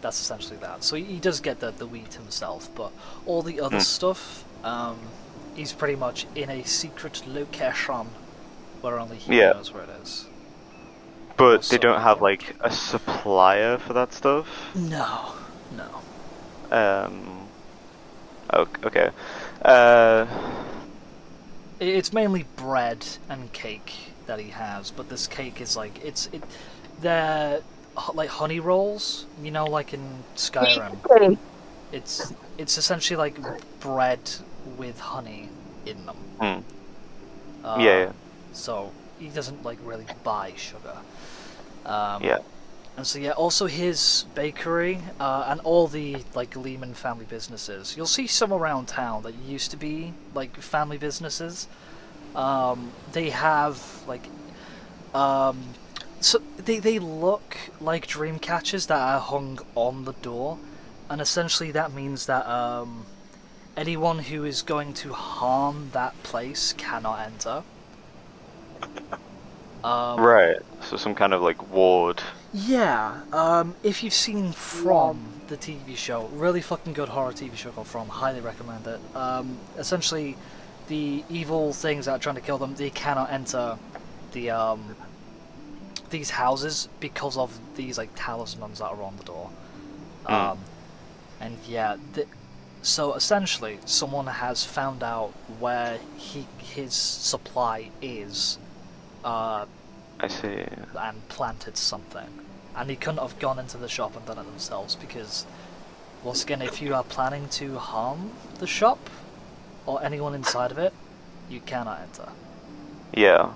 That's essentially that. So he does get the wheat himself, but all the other stuff, he's pretty much in a secret location where only he knows where it is. But they don't have like a supplier for that stuff? No. Okay. It's mainly bread and cake that he has, but this cake is like they're like honey rolls, you know, like in Skyrim. It's essentially like bread with honey in them. Yeah. So he doesn't like really buy sugar. And so also his bakery and all the like Lehman family businesses. You'll see some around town that used to be like family businesses. They have like so they look like dream catchers that are hung on the door, and essentially that means that anyone who is going to harm that place cannot enter. Right. So some kind of like ward. Yeah. If you've seen From, the TV show, really fucking good horror TV show called From, highly recommend it. Essentially, the evil things that are trying to kill them, they cannot enter the these houses because of these like talismans that are on the door. And yeah, so essentially, someone has found out where his supply is. I see. And planted something. And he couldn't have gone into the shop and done it themselves because, once again, if you are planning to harm the shop or anyone inside of it, you cannot enter. Yeah.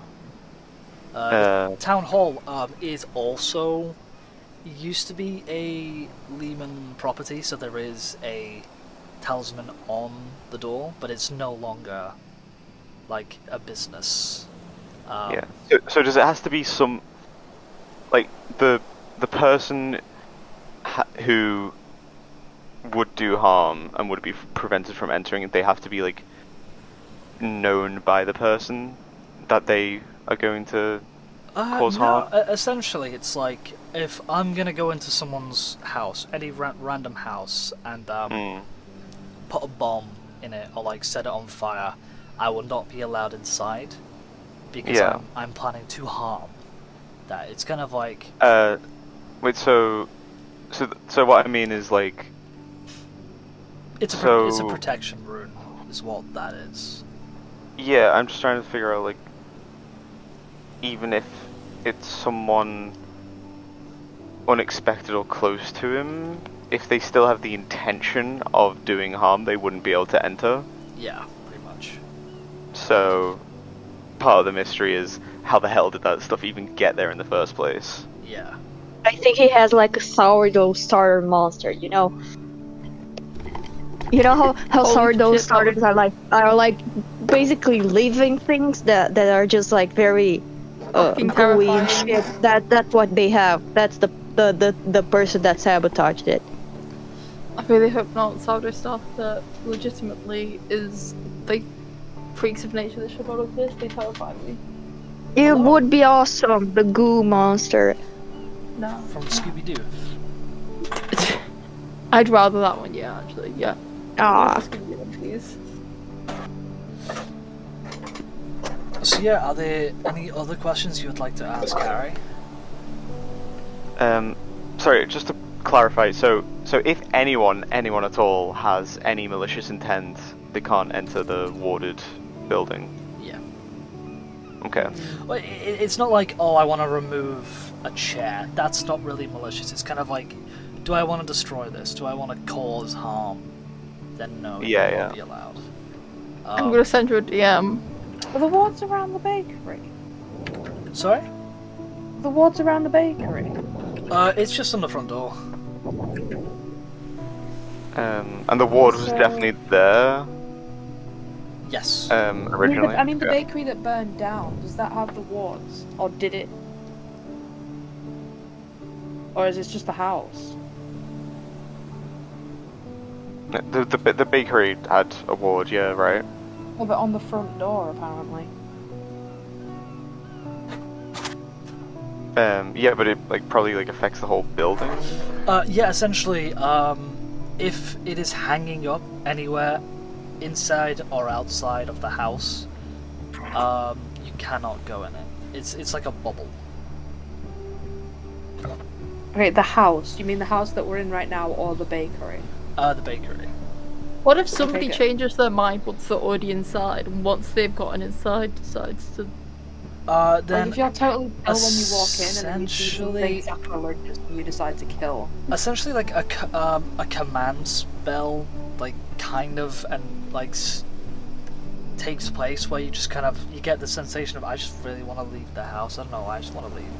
The town hall is also used to be a Lehman property, so there is a talisman on the door, but it's no longer like a business. Yeah. So does it have to be some, like the person who would do harm and would be prevented from entering? They have to be like known by the person that they are going to cause harm. Essentially, it's like if I'm gonna go into someone's house, any random house, and put a bomb in it or like set it on fire, I will not be allowed inside. Because I'm planning to harm that. It's kind of like wait, so what I mean is like it's a protection rune is what that is. Yeah, I'm just trying to figure out like even if it's someone unexpected or close to him, if they still have the intention of doing harm, they wouldn't be able to enter. Yeah, pretty much. So part of the mystery is how the hell did that stuff even get there in the first place? Yeah. I think he has like a sourdough starter monster, you know? You know how Holy sourdough shit, that would- starters are like basically living things that are just like very Fucking gooey and terrifying. shit. That's what they have. That's the person that sabotaged it. I really hope not sourdough stuff that legitimately is like freaks of nature that should not exist. They terrify me. It would be awesome. The goo monster. No. From Scooby Doo. I'd rather that one, yeah, actually, yeah. Ah, Just give me one, please. So yeah, are there any other questions you would like to ask Harry? Sorry, just to clarify. So if anyone at all has any malicious intent, they can't enter the warded building. Yeah. Okay. Well, it's not like, oh, I want to remove a chair. That's not really malicious. It's kind of like, do I want to destroy this? Do I want to cause harm? Then no, it won't be allowed. I'm gonna send you a DM. Are the wards around the bakery? Sorry? The wards around the bakery? It's just on the front door. And the ward was So- definitely there. Yes. Originally. I mean, the Yeah. bakery that burned down, does that have the wards? Or did it? Or is it just the house? The bakery had a ward, yeah, right. Oh, but on the front door, apparently. Yeah, but it probably affects the whole building. Yeah, essentially, if it is hanging up anywhere inside or outside of the house, you cannot go in it. It's like a bubble. Okay, the house. You mean the house that we're in right now, or the bakery? The bakery. What if somebody good. changes their mind once they're already inside, and once they've gotten inside decides to... Then Like if you're totally chill when you walk in, and then you see some essentially- things sacrilegious and you decide to kill. essentially like a command spell, like kind of, and like takes place where you just kind of you get the sensation of I just really want to leave the house. I don't know, I just want to leave.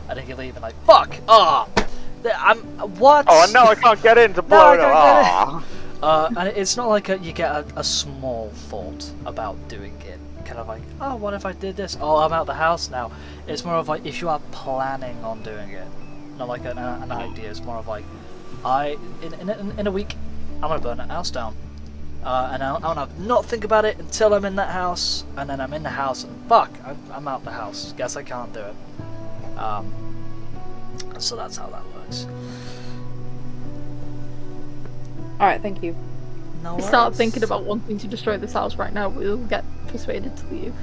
And then you leave and like fuck. I'm what? Oh no, I can't get in to No, blow I it can't up. And it's not like you get a small thought about doing it. Kind of like, oh, what if I did this? Oh, I'm out the house now. It's more of like if you are planning on doing it, not like an idea. It's more of like, in a week, I'm gonna burn that house down, and I'm gonna not think about it until I'm in that house, and then I'm in the house and fuck, I'm out the house. Guess I can't do it. So that's how that works. Alright, thank you. No Start worries. thinking about wanting to destroy this house right now, we'll get persuaded to leave.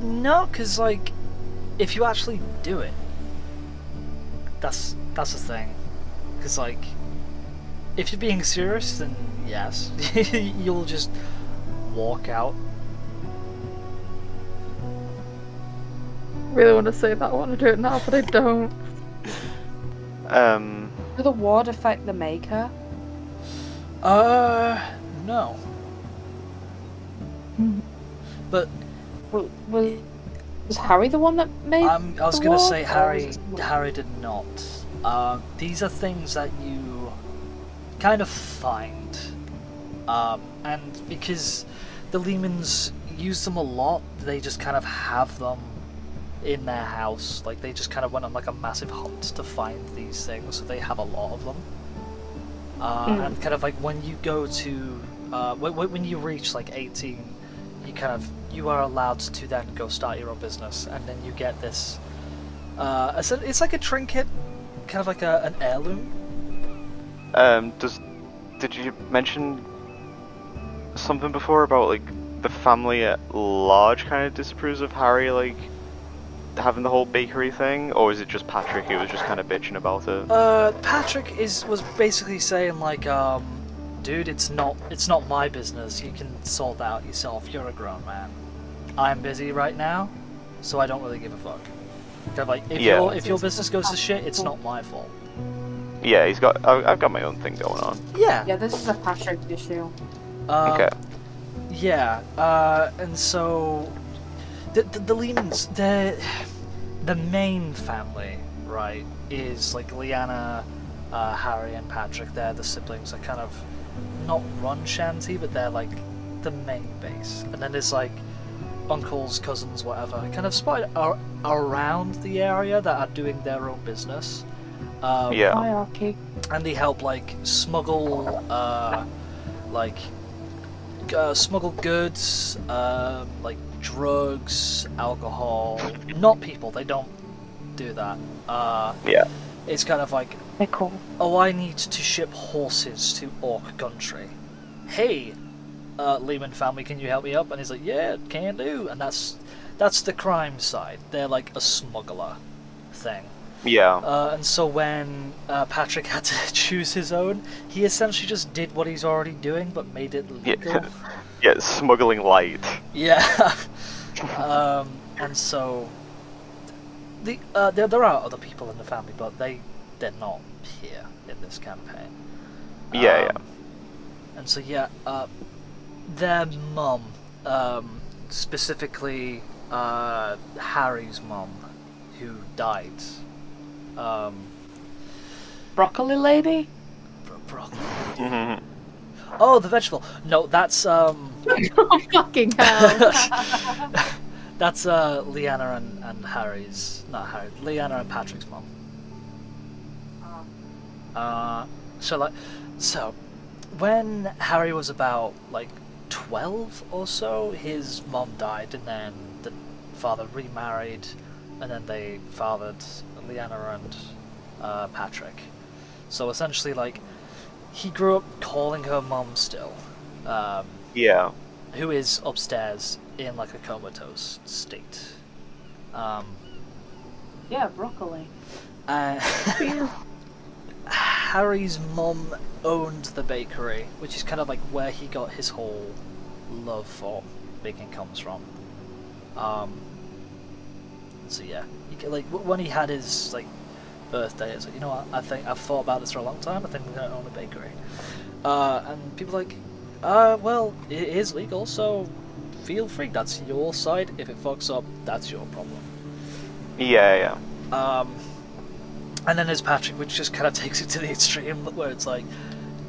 No, because like, if you actually do it, that's the thing. Because like, if you're being serious, then yes, you'll just walk out. Really want to say that I want to do it now, but I don't. Do the ward affect the maker? No. But Was Harry the one that made? I was the gonna ward, say or was it someone- Harry did not. These are things that you kind of find, and because the Lehmans use them a lot, they just kind of have them in their house. Like they just kind of went on like a massive hunt to find these things, so they have a lot of them. And kind of like when you go to when you reach like 18, you are allowed to then go start your own business, and then you get this. It's like a trinket, kind of like an heirloom. Did you mention something before about like the family at large kind of disapproves of Harry like having the whole bakery thing, or is it just Patrick who was just kind of bitching about it? Patrick was basically saying like, dude, it's not my business. You can sort that out yourself. You're a grown man. I'm busy right now, so I don't really give a fuck. Kind of like, if your business goes to shit, it's not my fault. Yeah, I've got my own thing going on. Yeah. Yeah, this is a Patrick issue. Okay. Yeah. And so the Lehmans, the main family, right, is like Leanna, Harry, and Patrick. They're the siblings that kind of not run shanty, but they're like the main base. And then there's like uncles, cousins, whatever, kind of spotted around the area that are doing their own business. Yeah. Hierarchy. And they help like smuggle, smuggle goods, like drugs, alcohol. Not people. They don't do that. Yeah. It's kind of like, They're cool. oh, I need to ship horses to Orc country. Hey, Lehman family, can you help me up? And he's like, yeah, can do. And that's the crime side. They're like a smuggler thing. Yeah. And so when Patrick had to choose his own, he essentially just did what he's already doing, but made it legal. Yeah. Yeah, smuggling light. Yeah. And so there are other people in the family, but they're not here in this campaign. Yeah, And so their mum, specifically Harry's mum, who died. Broccoli lady? Broccoli. yeah. Oh, the vegetable. No, that's Oh, fucking hell. that's Leanna and Harry's, not Harry, Leanna and Patrick's mum. So when Harry was about like 12 or so, his mum died, and then the father remarried, and then they fathered Leanna and Patrick. So essentially, like, he grew up calling her mum still, Yeah. who is upstairs in like a comatose state. Yeah, broccoli. Harry's mum owned the bakery, which is kind of like where he got his whole love for baking comes from. So yeah, like when he had his like birthday, it's like, you know what, I think I've thought about this for a long time. I think we're gonna own a bakery. And people are like, well, it is legal, so feel free. That's your side. If it fucks up, that's your problem. Yeah. And then there's Patrick, which just kind of takes it to the extreme, where it's like,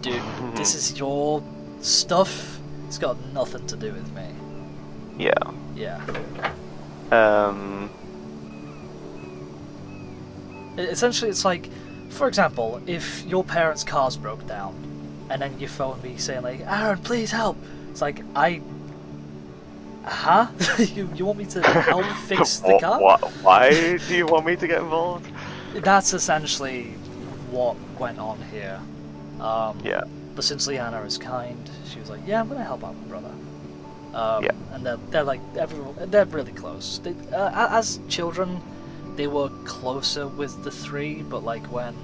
dude, this is your stuff. It's got nothing to do with me. Yeah. Yeah. Essentially, it's like, for example, if your parents' cars broke down, and then you phone me saying like, Aaron, please help. It's like, huh? you want me to help fix the car? Why do you want me to get involved? That's essentially what went on here. Yeah. But since Leanna is kind, she was like, yeah, I'm gonna help out my brother. Yeah. And they're like, they're really close. As children, they were closer with the three, but like when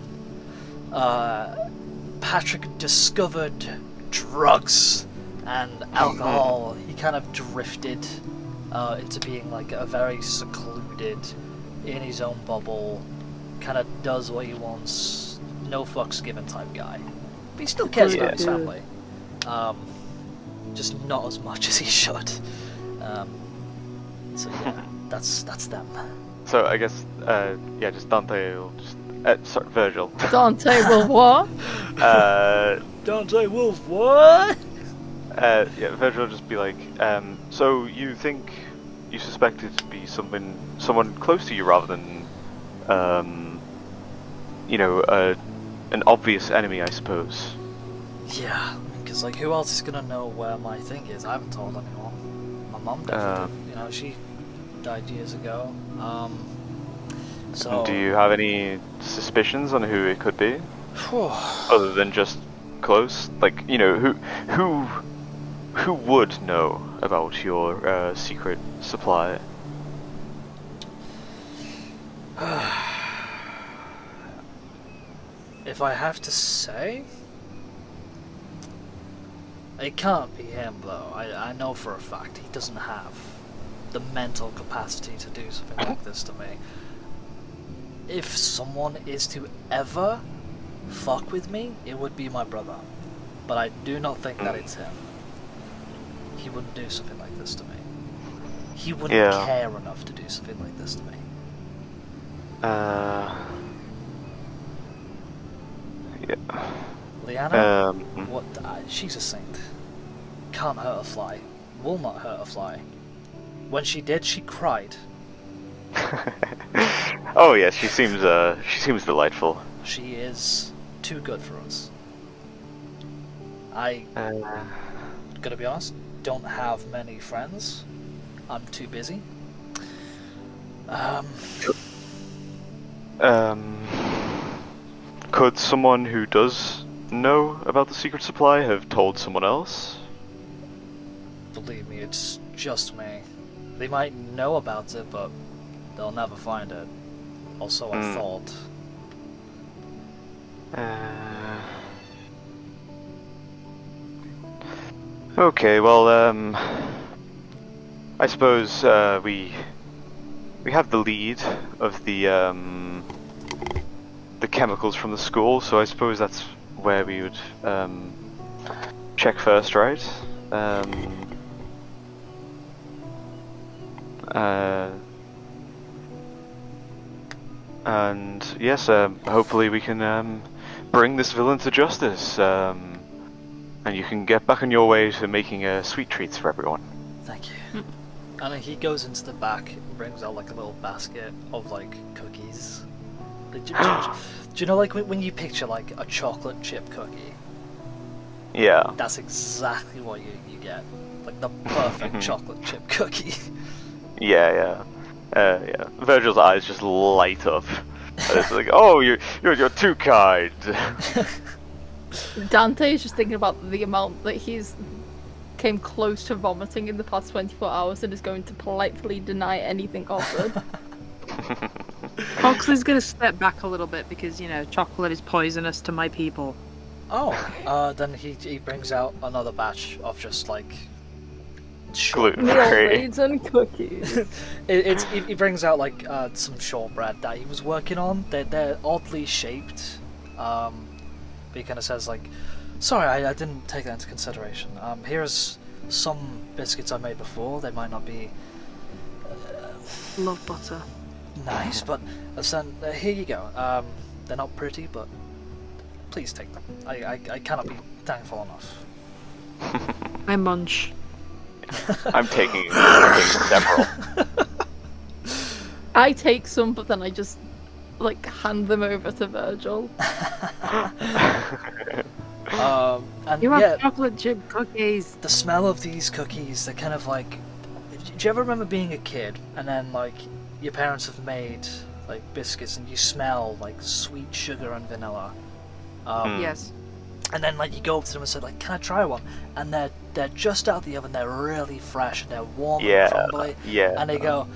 Patrick discovered drugs and alcohol, he kind of drifted into being like a very secluded, in his own bubble, kind of does what he wants, no fucks given type guy. But he still cares about his family. Just not as much as he should. So yeah, that's them. So I guess, just Dante will just... sorry, Virgil. Dante will what? Dante Wolf, what? Virgil will just be like, so you think you suspect it to be someone close to you rather than, an obvious enemy, I suppose. Yeah, because like, who else is gonna know where my thing is? I haven't told anyone. My mum definitely did. You know, she died years ago. So Do you have any suspicions on who it could be, other than just close? Like, who would know about your secret supply? If I have to say, it can't be him though. I know for a fact he doesn't have the mental capacity to do something like this to me. If someone is to ever fuck with me, it would be my brother. But I do not think that it's him. He wouldn't do something like this to me. He wouldn't care enough to do something like this to me. Leanna, Um, what? She's a saint. Can't hurt a fly. Will not hurt a fly. When she did, she cried. oh yes, she seems delightful. She is too good for us. I, gotta be honest, don't have many friends. I'm too busy. Could someone who does know about the secret supply have told someone else? Believe me, it's just me. They might know about it, but they'll never find it. Also, I thought. Okay, well, I suppose we have the lead of the chemicals from the school, so I suppose that's where we would check first, right? And yes, hopefully we can bring this villain to justice, and you can get back on your way to making sweet treats for everyone. Thank you. And then he goes into the back and brings out like a little basket of like cookies. Like, do you know like when you picture like a chocolate chip cookie? Yeah. That's exactly what you get. Like the perfect chocolate chip cookie. Yeah. Yeah. Virgil's eyes just light up. It's like, oh, you're too kind. Dante is just thinking about the amount that he's came close to vomiting in the past 24 hours and is going to politely deny anything offered. Foxley's gonna step back a little bit because, you know, chocolate is poisonous to my people. Oh, then he brings out another batch of just like Gluten Meal free. raisin cookies. he brings out like some shortbread that he was working on. They're oddly shaped. But he kind of says like, sorry, I didn't take that into consideration. Here's some biscuits I made before. They might not be Love butter. nice, but here you go. They're not pretty, but please take them. I cannot be thankful enough. I munch. I'm taking several. I take some, but then I just like hand them over to Virgil. And You have yeah, chocolate chip cookies. the smell of these cookies, they're kind of like... Do you ever remember being a kid and then like your parents have made like biscuits and you smell like sweet sugar and vanilla? Yes. And then like you go up to them and say like, can I try one? And they're just out of the oven, they're really fresh and they're warm and crumbly. Yeah. And they go,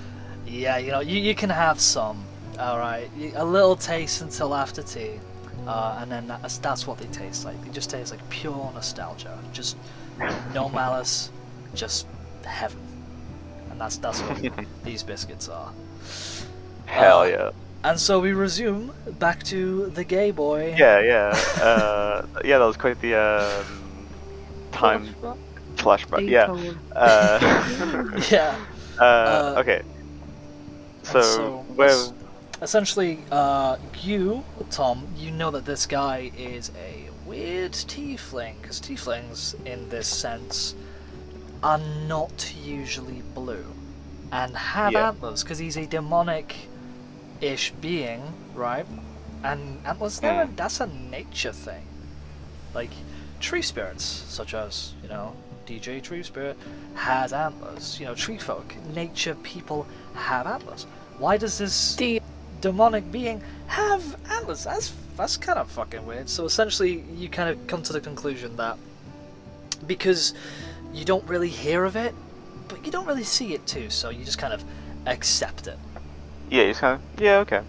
yeah, you know, you can have some. Alright, a little taste until after tea. And then that's what they taste like. They just taste like pure nostalgia. Just no malice, just heaven. And that's what these biscuits are. Hell yeah. And so we resume back to the gay boy. Yeah. Yeah, that was quite the time flashback. Yeah. Yeah. Okay. So where? Essentially, you, Tom, you know that this guy is a weird tiefling, because tieflings, in this sense, are not usually blue, and have antlers, because he's a demonic-ish being, right? And antlers, that's a nature thing. Like, tree spirits, such as, you know, DJ Tree Spirit, has antlers. You know, tree folk, nature people have antlers. Why does this demonic being have antlers? That's kind of fucking weird. So essentially, you kind of come to the conclusion that because you don't really hear of it, but you don't really see it too, so you just kind of accept it. Yeah, he's kind of. Yeah, okay.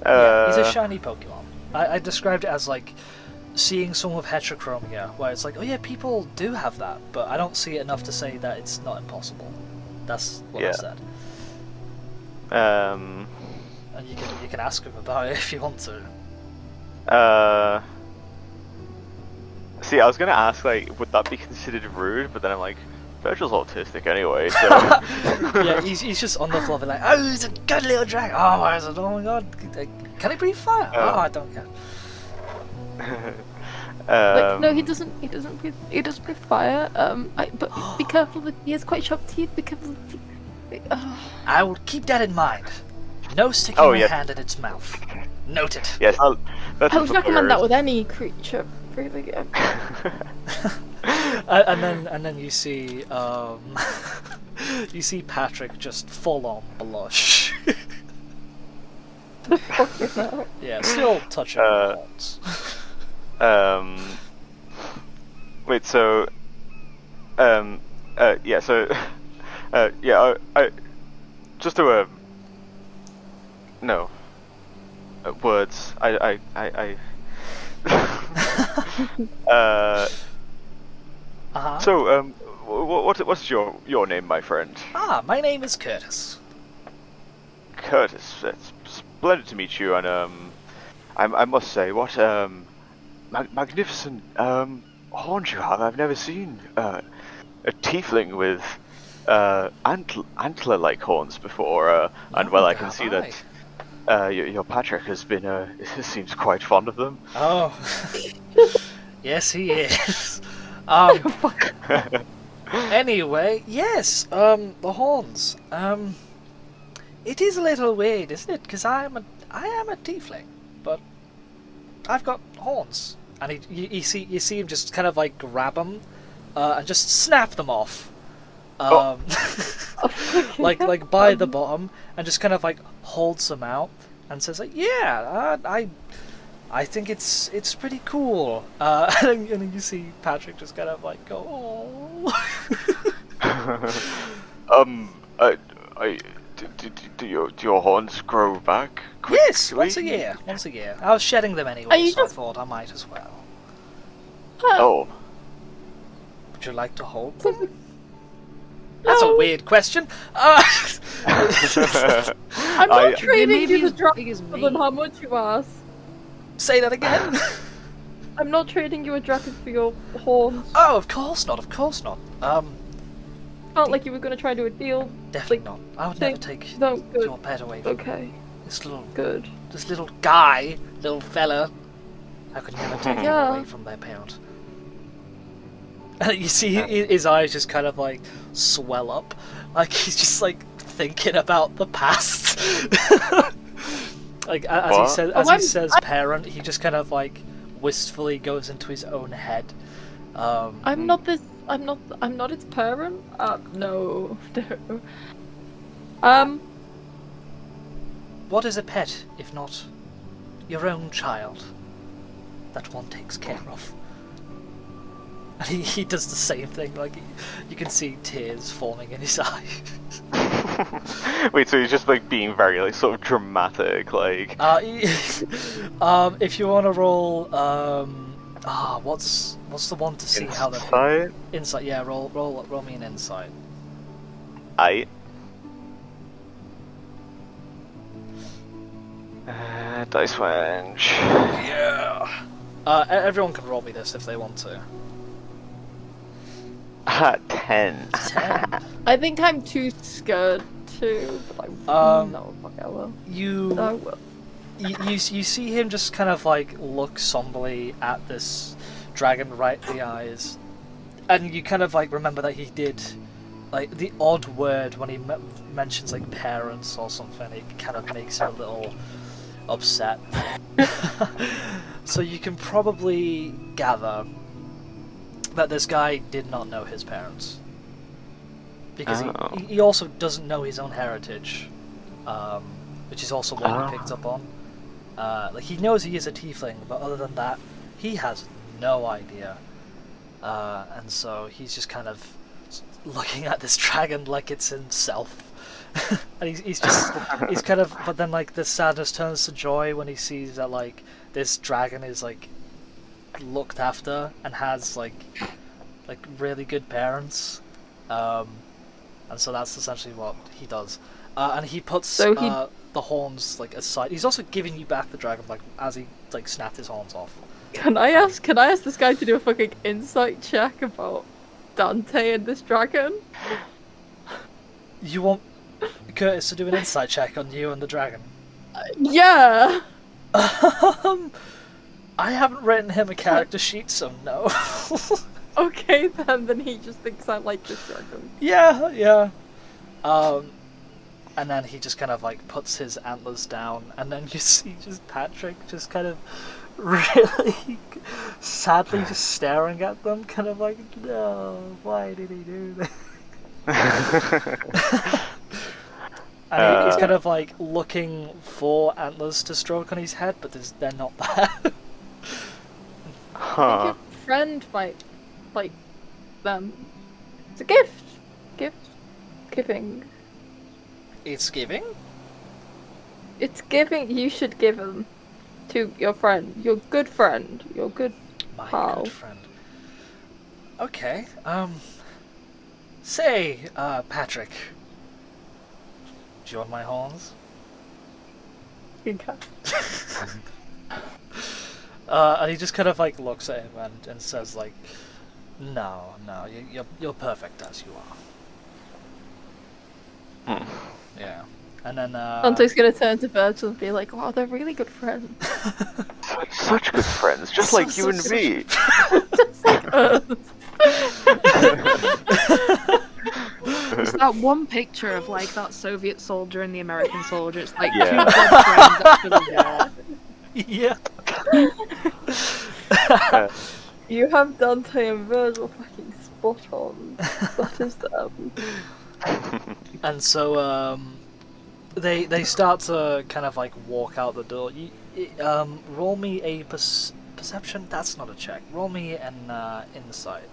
Yeah, he's a shiny Pokemon. I described it as like seeing someone with heterochromia, where it's like, oh yeah, people do have that, but I don't see it enough to say that it's not impossible. That's what I said. And you can ask him about it if you want to. See, I was gonna ask, like, would that be considered rude? But then I'm like, Virgil's autistic anyway, so... Yeah, he's just on the floor like, oh, he's a good little dragon! Oh, oh my god, can he breathe fire? Oh, I don't care. Like, no, he Um, doesn't. He doesn't breathe fire. But be careful. He has quite sharp teeth. Be careful. Of the teeth. I will keep that in mind. No sticking Oh, my yes. hand in its mouth. Noted. yes, that's I what would the recommend bugger that is. with any creature breathing in. And then you see you see Patrick just full on blush. Fucking hell. Yeah, still touching the horns. Um, wait, so, yeah, so, yeah, I just to, no, words, Uh-huh. so, what's your name, my friend? Ah, my name is Curtis. Curtis, it's splendid to meet you, and, I must say, what, magnificent, horns you have. I've never seen, a tiefling with antler-like horns before, and well, I can see that your Patrick has been seems quite fond of them. Oh, yes, he is. Anyway, yes. The horns. It is a little weird, isn't it? Because I am a tiefling, but I've got horns, and you see him just kind of like grab them, and just snap them off. Like by the bottom, and just kind of like holds them out and says like, yeah, I think it's pretty cool. And then you see Patrick just kind of like go, I, do your horns grow back quickly? yes, once a year. I was shedding them Are anyway, you so I just- thought I might as well. Oh. Would you like to hold them? That's a weird question. I'm not I- trading Maybe you the as drop big as more me. than how much you ask. Say that again. I'm not trading you a dragon for your horns. Oh, of course not. Felt like you were gonna try and do a deal. Definitely Like, not. I would never think- take no, good. your pet away from Okay, this good. little guy, little fella. I could never take him Yeah. away from their parent. And you see his eyes just kind of like swell up, like he's just like thinking about the past. Like as he What? says, I'm- parent, he just kind of like wistfully goes into his own head. I'm not its parent. No, no. What is a pet if not your own child that one takes care of? And he does the same thing, like you can see tears forming in his eyes. Wait, so he's just like being very like sort of dramatic, like. If you want to roll, what's the one to see how they're Insight? insight? Yeah, roll me an insight. Dice range. Yeah. Everyone can roll me this if they want to. 10. 10. I think I'm too scared to. But no, fuck, I will. I will. You see him just kind of like look somberly at this dragon right in the eyes, and you kind of like remember that he did like the odd word when he mentions like parents or something. It kind of makes him a little upset. So you can probably gather that this guy did not know his parents, because he also doesn't know his own heritage, which is also what he picked up on. Like he knows he is a tiefling, but other than that, he has no idea. And so he's just kind of looking at this dragon like it's himself. And he's kind of, but then like the sadness turns to joy when he sees that like this dragon is like looked after and has like really good parents. And so that's essentially what he does. And he puts the horns like aside. He's also giving you back the dragon like as he like snapped his horns off. Can I ask this guy to do a fucking insight check about Dante and this dragon? You want Curtis to do an insight check on you and the dragon? Yeah. I haven't written him a character sheet, so no. Okay, then he just thinks I like this dragon. Yeah. And then he just kind of like puts his antlers down, and then you see just Patrick just kind of really sadly just staring at them, kind of like, no, why did he do this? And he's kind of like looking for antlers to stroke on his head, but they're not there. Huh. Your friend might like them. It's a gift. Giving. It's giving? It's giving. You should give them to your friend, your good friend, your good My pal. good friend. Okay, say, Patrick, do you want my horns? And he just kind of like looks at him and says like, no, you're perfect as you are. Yeah. And then Dante's gonna turn to Virgil and be like, "Wow, they're really good friends." Such good friends, just like you and me. Just like us. There's that one picture of like that Soviet soldier and the American soldier. It's like Yeah. two good friends actually. Yeah. You have Dante and Virgil fucking spot on. That is them. And so they start to kind of like walk out the door. Roll me a perception. That's not a check. Roll me an insight.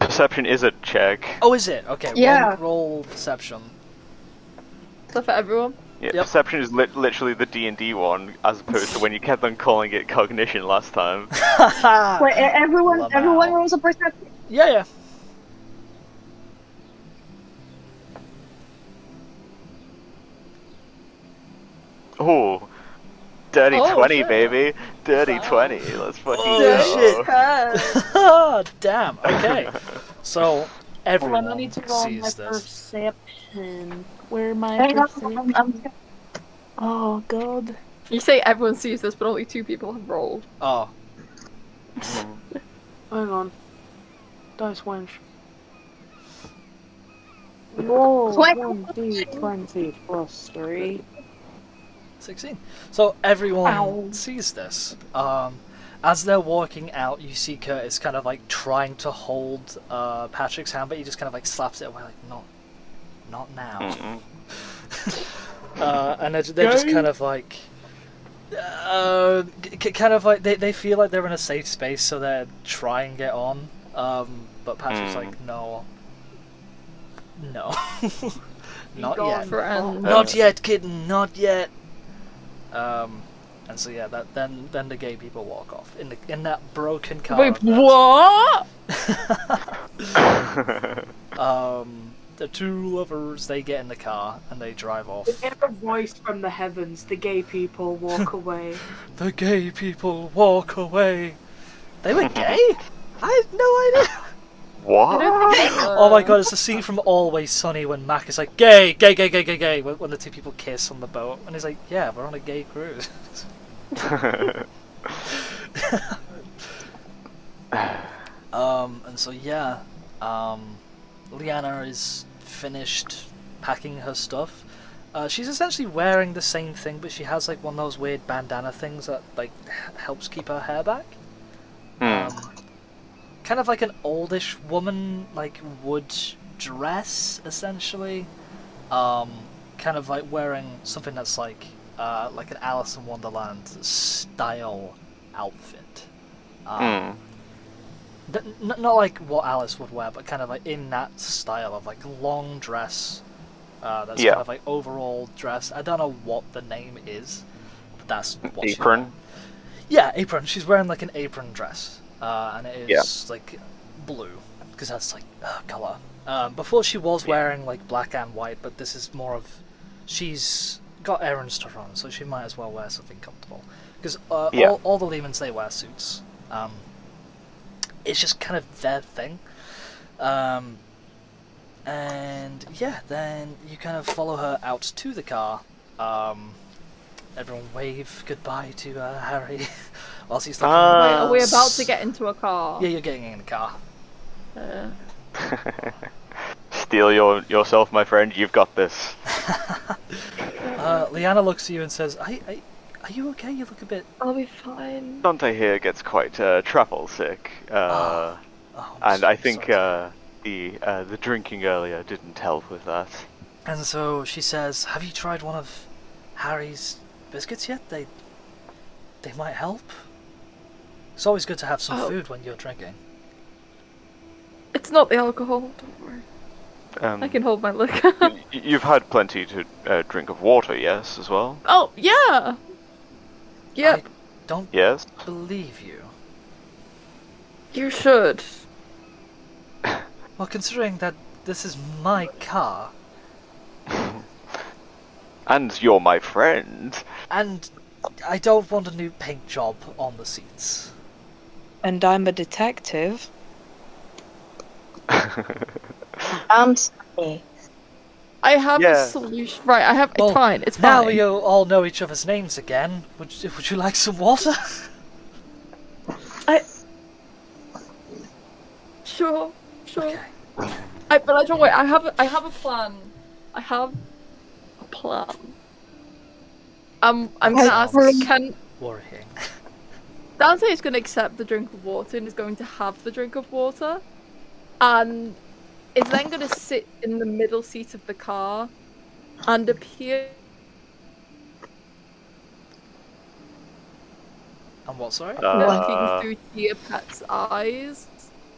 Perception is a check. Oh, is it? Okay. Yeah. Roll perception. Is that for everyone? Yeah, Yep. perception is literally the D&D one, as opposed to when you kept on calling it cognition last time. Wait, everyone Lamau. rolls a perception. Yeah. Oh, dirty Oh, 20, shit. baby. Dirty Wow. 20. Let's fucking Oh, go. shit. Damn. Okay. So Hold on, everyone I need to roll my sees this. perception. Where am I? Hang on, Perception? Oh god. You say everyone sees this, but only 2 people have rolled. Oh. Hang on. Dice wench. Roll 1d20 plus 3. 16. So everyone Ow. sees this. As they're walking out, you see Curtis kind of like trying to hold Patrick's hand, but he just kind of like slaps it away, like, not now. And they're just kind of like, kind of like they feel like they're in a safe space, so they're trying to get on. But Patrick's like, no, not yet. Friend. Not yet, kitten, not yet. And so yeah, then the gay people walk off in that broken car. Wait, what? The 2 lovers, they get in the car and they drive off. We hear a voice from the heavens. The gay people walk away. The gay people walk away. They were gay? I had no idea. What? Oh my god, it's the scene from Always Sunny when Mac is like, gay, when the 2 people kiss on the boat. And he's like, yeah, we're on a gay cruise. And so yeah, Liana is finished packing her stuff. She's essentially wearing the same thing, but she has like one of those weird bandana things that like helps keep her hair back. Kind of like an oldish woman, like wood dress, essentially. Kind of like wearing something that's like an Alice in Wonderland style outfit. Not like what Alice would wear, but kind of like in that style of like long dress. That's kind of like overall dress. I don't know what the name is, but that's what Apron? Yeah, apron. She's wearing like an apron dress. And it is like blue, because that's like colour. Before she was wearing like black and white, but this is more of, she's got errands to run, so she might as well wear something comfortable. Because all the Lehmans, they wear suits. It's just kind of their thing. And yeah, then you kind of follow her out to the car. Everyone wave goodbye to Harry. whilst he's looking. Wait, are we about to get into a car? Yeah, you're getting in the car. Steal yourself, my friend. You've got this. Liana looks at you and says, "Are you okay? You look a bit." I'll be fine. Dante here gets quite travel sick, Oh, and I think sorry. the drinking earlier didn't help with that. And so she says, "Have you tried one of Harry's biscuits yet? They might help. It's always good to have some food when you're drinking." It's not the alcohol, don't worry. I can hold my liquor. You've had plenty to drink of water, yes, as well? Oh, yeah! Yep, I don't Yes? believe you. you should. Well, considering that this is my car, And you're my friend. and I don't want a new paint job on the seats. And I'm a detective. I'm sorry. I have Yeah. a solution. Right, I have. Well, It's fine. It's Now fine. we all know each other's names again. Would you like some water? Sure. Okay. But I don't wait. I have a plan. I have a plan. I'm gonna ask. Can Worrying. Dante is gonna accept the drink of water and is going to have the drink of water, and is then gonna sit in the middle seat of the car, and appear. And what, sorry? Looking through Tia Pet's eyes,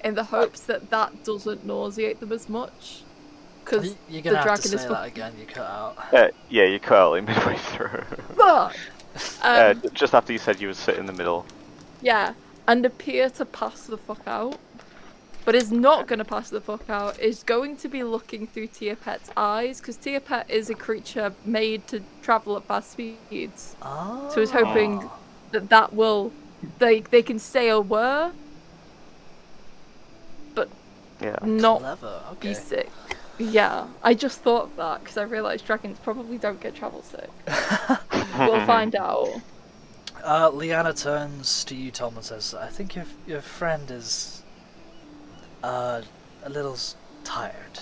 in the hopes that that doesn't nauseate them as much. Because You're the gonna have to dragon is say that again, you cut out. Yeah, you're curling midway through. Fuck! Just after you said you would sit in the middle. Yeah, and appear to pass the fuck out. But is not going to pass the fuck out, is going to be looking through Tia Pet's eyes, because Tia Pet is a creature made to travel at fast speeds. Oh. So I was hoping that will... They can stay aware, but Yeah. not Clever, be okay. sick. Yeah, I just thought of that, because I realised dragons probably don't get travel sick. We'll find out. Liana turns to you, Tom, and says, "I think your friend is a little tired."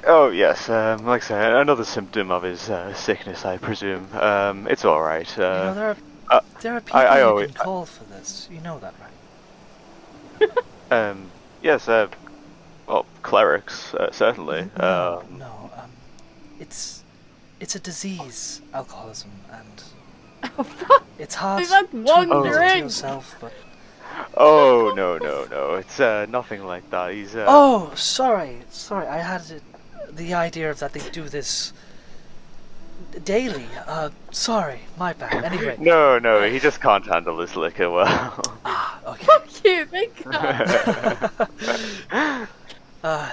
Oh, yes, like I said, another symptom of his sickness, I presume. It's alright. You know, there are people I you always- can call for this. You know that, right? Yes, well, clerics, certainly. No, it's a disease, alcoholism, and it's hard We've had to one admit it to drink. yourself, but... Oh, no, it's nothing like that. He's, Oh, sorry, I had the idea of that they do this daily. Sorry, my bad. Anyway. No, he just can't handle his liquor well. Okay. Fuck you, big cat.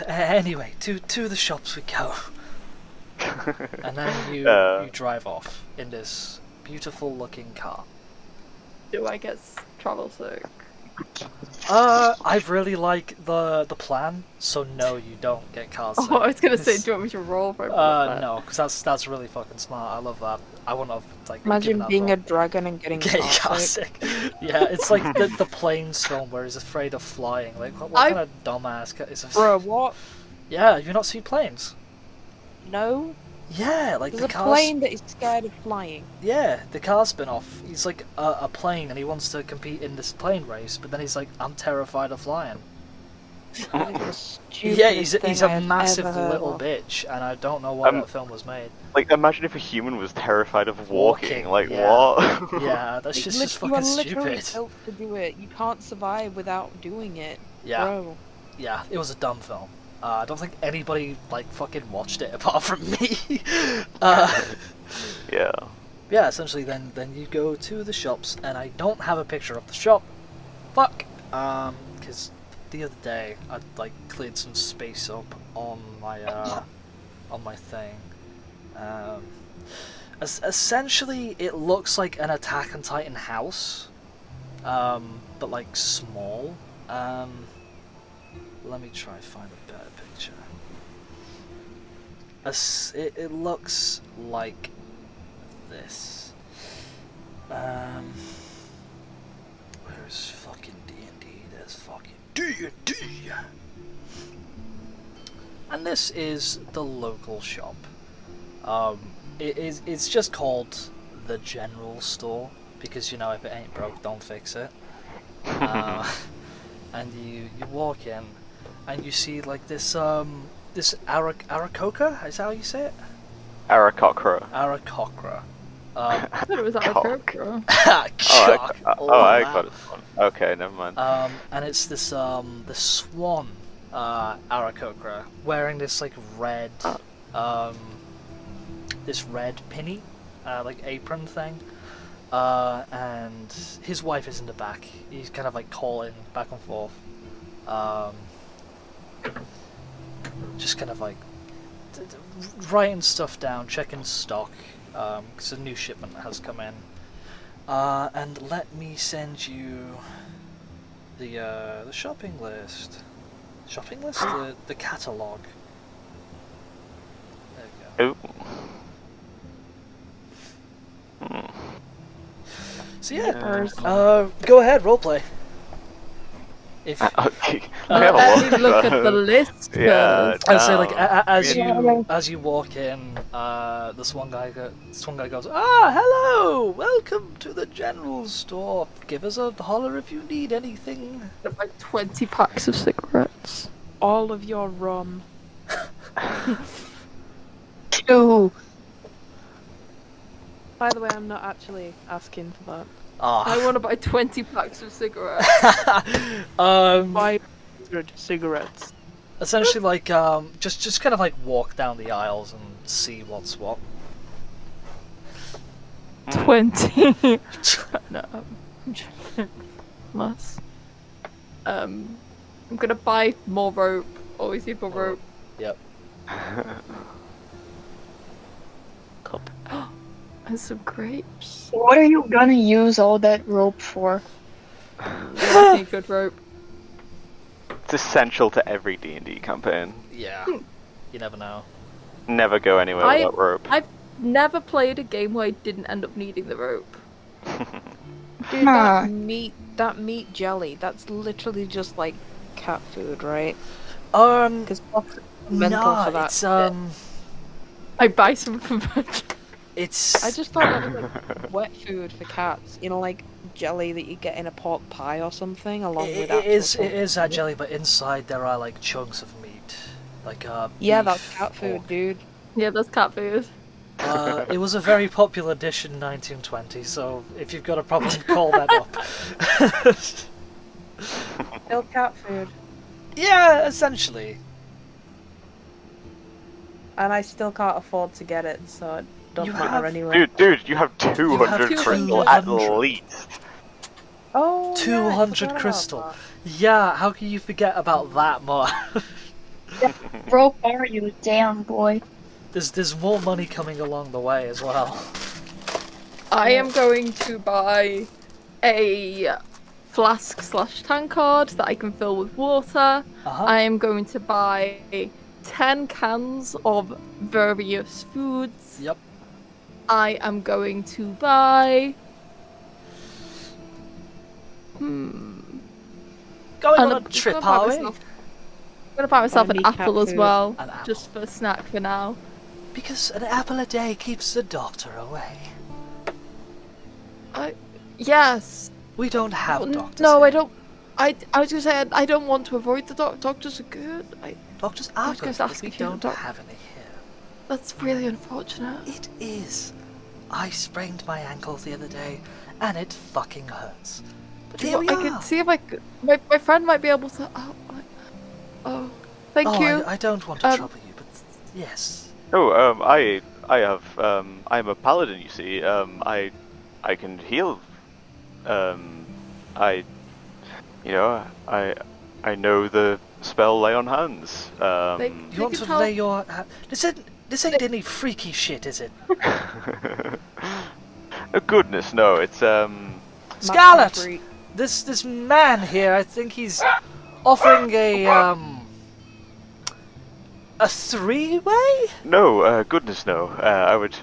Anyway, to the shops we go. And then you drive off in this beautiful looking car. Do I get travel sick? I really like the plan, so no, you don't get car sick. Oh, I was gonna say, do you want me to roll for it? No, because that's really fucking smart. I love that. I wouldn't have given Imagine that being a thought. dragon and getting Getting car car sick. sick. Yeah, it's like the planes film where he's afraid of flying. Like, what kind of dumbass is Bro, what? Yeah, have you not seen planes? No? Yeah, like There's the a car's... plane that is scared of flying. Yeah, the car spin-off. He's like a plane and he wants to compete in this plane race, but then he's like, I'm terrified of flying. Like the Yeah, stupidest he's thing a I have massive ever heard little of. bitch, and I don't know why that film was made. Like, imagine if a human was terrified of walking. Like, yeah. what? Yeah, that's Like, just you fucking are literally stupid. built to do it. You can't survive without doing it. Yeah, Bro. yeah, it was a dumb film. I don't think anybody fucking watched it apart from me. Yeah. Yeah, essentially then you go to the shops, and I don't have a picture of the shop. Fuck. Because the other day I cleared some space up on my thing. Essentially it looks like an Attack on Titan house, but like small. Let me try and find a better picture. It looks like this. there's fucking D&D. There's fucking D&D. And this is the local shop. It's just called the general store because, you know, if it ain't broke, don't fix it. And you walk in, and you see like this Aarakocra, is that how you say it? Aarakocra. Aarakocra. I thought it was Aarakocra. I got it. Okay, never mind. And it's this the swan Aarakocra wearing this like red pinny like apron thing. And his wife is in the back. He's kind of like calling back and forth. Just kind of like writing stuff down, checking stock, because a new shipment has come in. And let me send you the shopping list. Shopping list? The catalogue. There you go. Ooh. So yeah, go ahead, roleplay. If Okay. Let me look at the list first. I'd say like as you walk in, this one guy goes, hello, welcome to the general store. Give us a holler if you need anything. Like 20 packs of cigarettes. All of your rum. 2. By the way, I'm not actually asking for that. I want to buy 20 packs of cigarettes. 500 cigarettes. Essentially, like just kind of like walk down the aisles and see what's what. 20. No, less. I'm gonna buy more rope. Always need more rope. Yep. Cup. And some grapes. What are you gonna use all that rope for? I need good rope. It's essential to every D&D campaign. Yeah. You never know. Never go anywhere without rope. I've never played a game where I didn't end up needing the rope. Dude, that meat jelly, that's literally just like cat food, right? Because mental for that. It's I buy some for it's. I just thought that was like wet food for cats. You know, like jelly that you get in a pork pie or something, along with that. It is that jelly, but inside there are like chunks of meat, like yeah, beef, that's cat food, pork. dude. Yeah, that's cat food. It was a very popular dish in 1920, so if you've got a problem, call that up. Still cat food. Yeah, essentially. And I still can't afford to get it, so it doesn't You matter have- anyway. Dude, you have 200 crystal at 200. least. Oh, 200 yeah, crystal. Yeah, how can you forget about that much? Broke are you, damn boy? There's more money coming along the way as well. I am going to buy a flask/tankard that I can fill with water. I am going to buy 10 cans of various foods. Yep. I am going to buy... Going on a trip, are we? I'm gonna buy myself an kneecap apple as food. well, An apple. just for snack for now. Because an apple a day keeps the doctor away. Yes. We don't have doctors. No, here. I don't. I was gonna say I don't want to avoid the doctors are good. Doctors I are was good, just but asking we if you don't had a have any here. That's really unfortunate. It is. I sprained my ankle the other day, and it fucking hurts. But here we I are. could see if I could. My friend might be able to. Thank you. I don't want to trouble you, but yes. Oh, I'm a paladin, you see. I can heal. I know the spell Lay on Hands. You want to lay your hand? This ain't any freaky shit, is it? Goodness, no. It's Scarlet! This man here, I think he's offering a three-way? No, goodness no. I would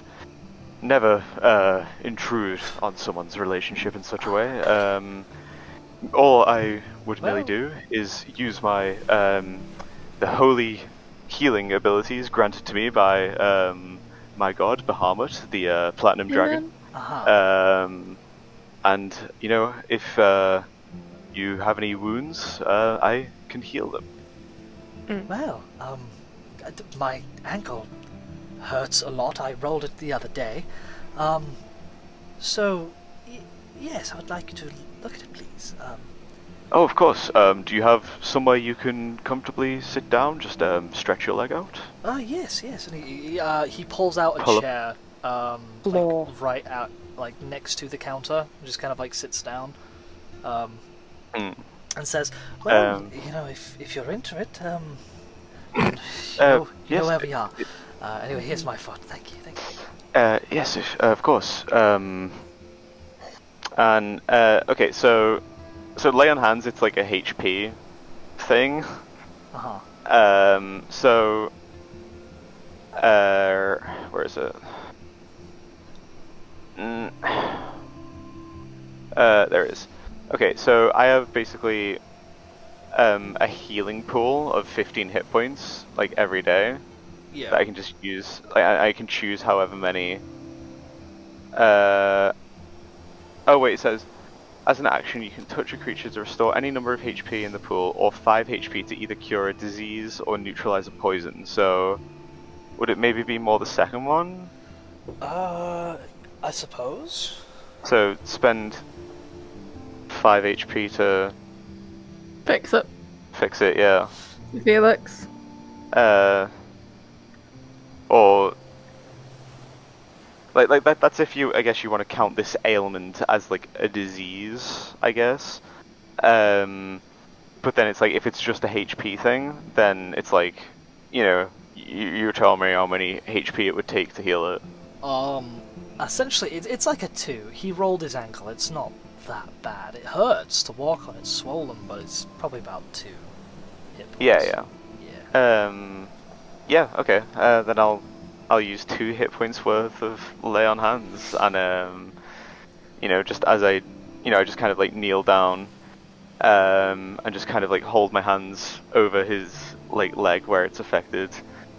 never intrude on someone's relationship in such a way. All I would merely Well- do is use my the holy healing abilities granted to me by my god Bahamut, the platinum dragon. And you know, if you have any wounds, I can heal them. Well, my ankle hurts a lot. I rolled it the other day. So, yes, I would like you to look at it, please. Oh, of course. Do you have somewhere you can comfortably sit down? Just stretch your leg out. Oh, yes, yes. And he pulls out a Pull up. chair, Floor. like, right out, like, next to the counter. Just kind of, like, sits down. Mm. And says, well, you know, if you're into it, you know yes. where we are. Anyway, here's my foot. Thank you. Yes, of course. And okay, so lay on hands. It's like a HP thing. So where is it? There it is. Okay, so I have basically a healing pool of 15 hit points like every day. Yeah. That I can just use. I can choose however many. Oh wait, it says, as an action you can touch a creature to restore any number of HP in the pool, or 5 HP to either cure a disease or neutralize a poison. So, would it maybe be more the second one? I suppose. So spend 5 HP to Fix it, fix it, yeah. Felix. Or like that's if you, I guess you want to count this ailment as like a disease, I guess. But then it's like if it's just a HP thing, then it's like, you know, you tell me how many HP it would take to heal it. Essentially, it's like a 2. He rolled his ankle. It's not that bad. It hurts to walk on. It's swollen, but it's probably about 2 hit points. Yeah. Yeah. Yeah. Okay. Then I'll use 2 hit points worth of lay on hands, and you know, just as I, you know, I just kind of like kneel down, and just kind of like hold my hands over his like leg where it's affected,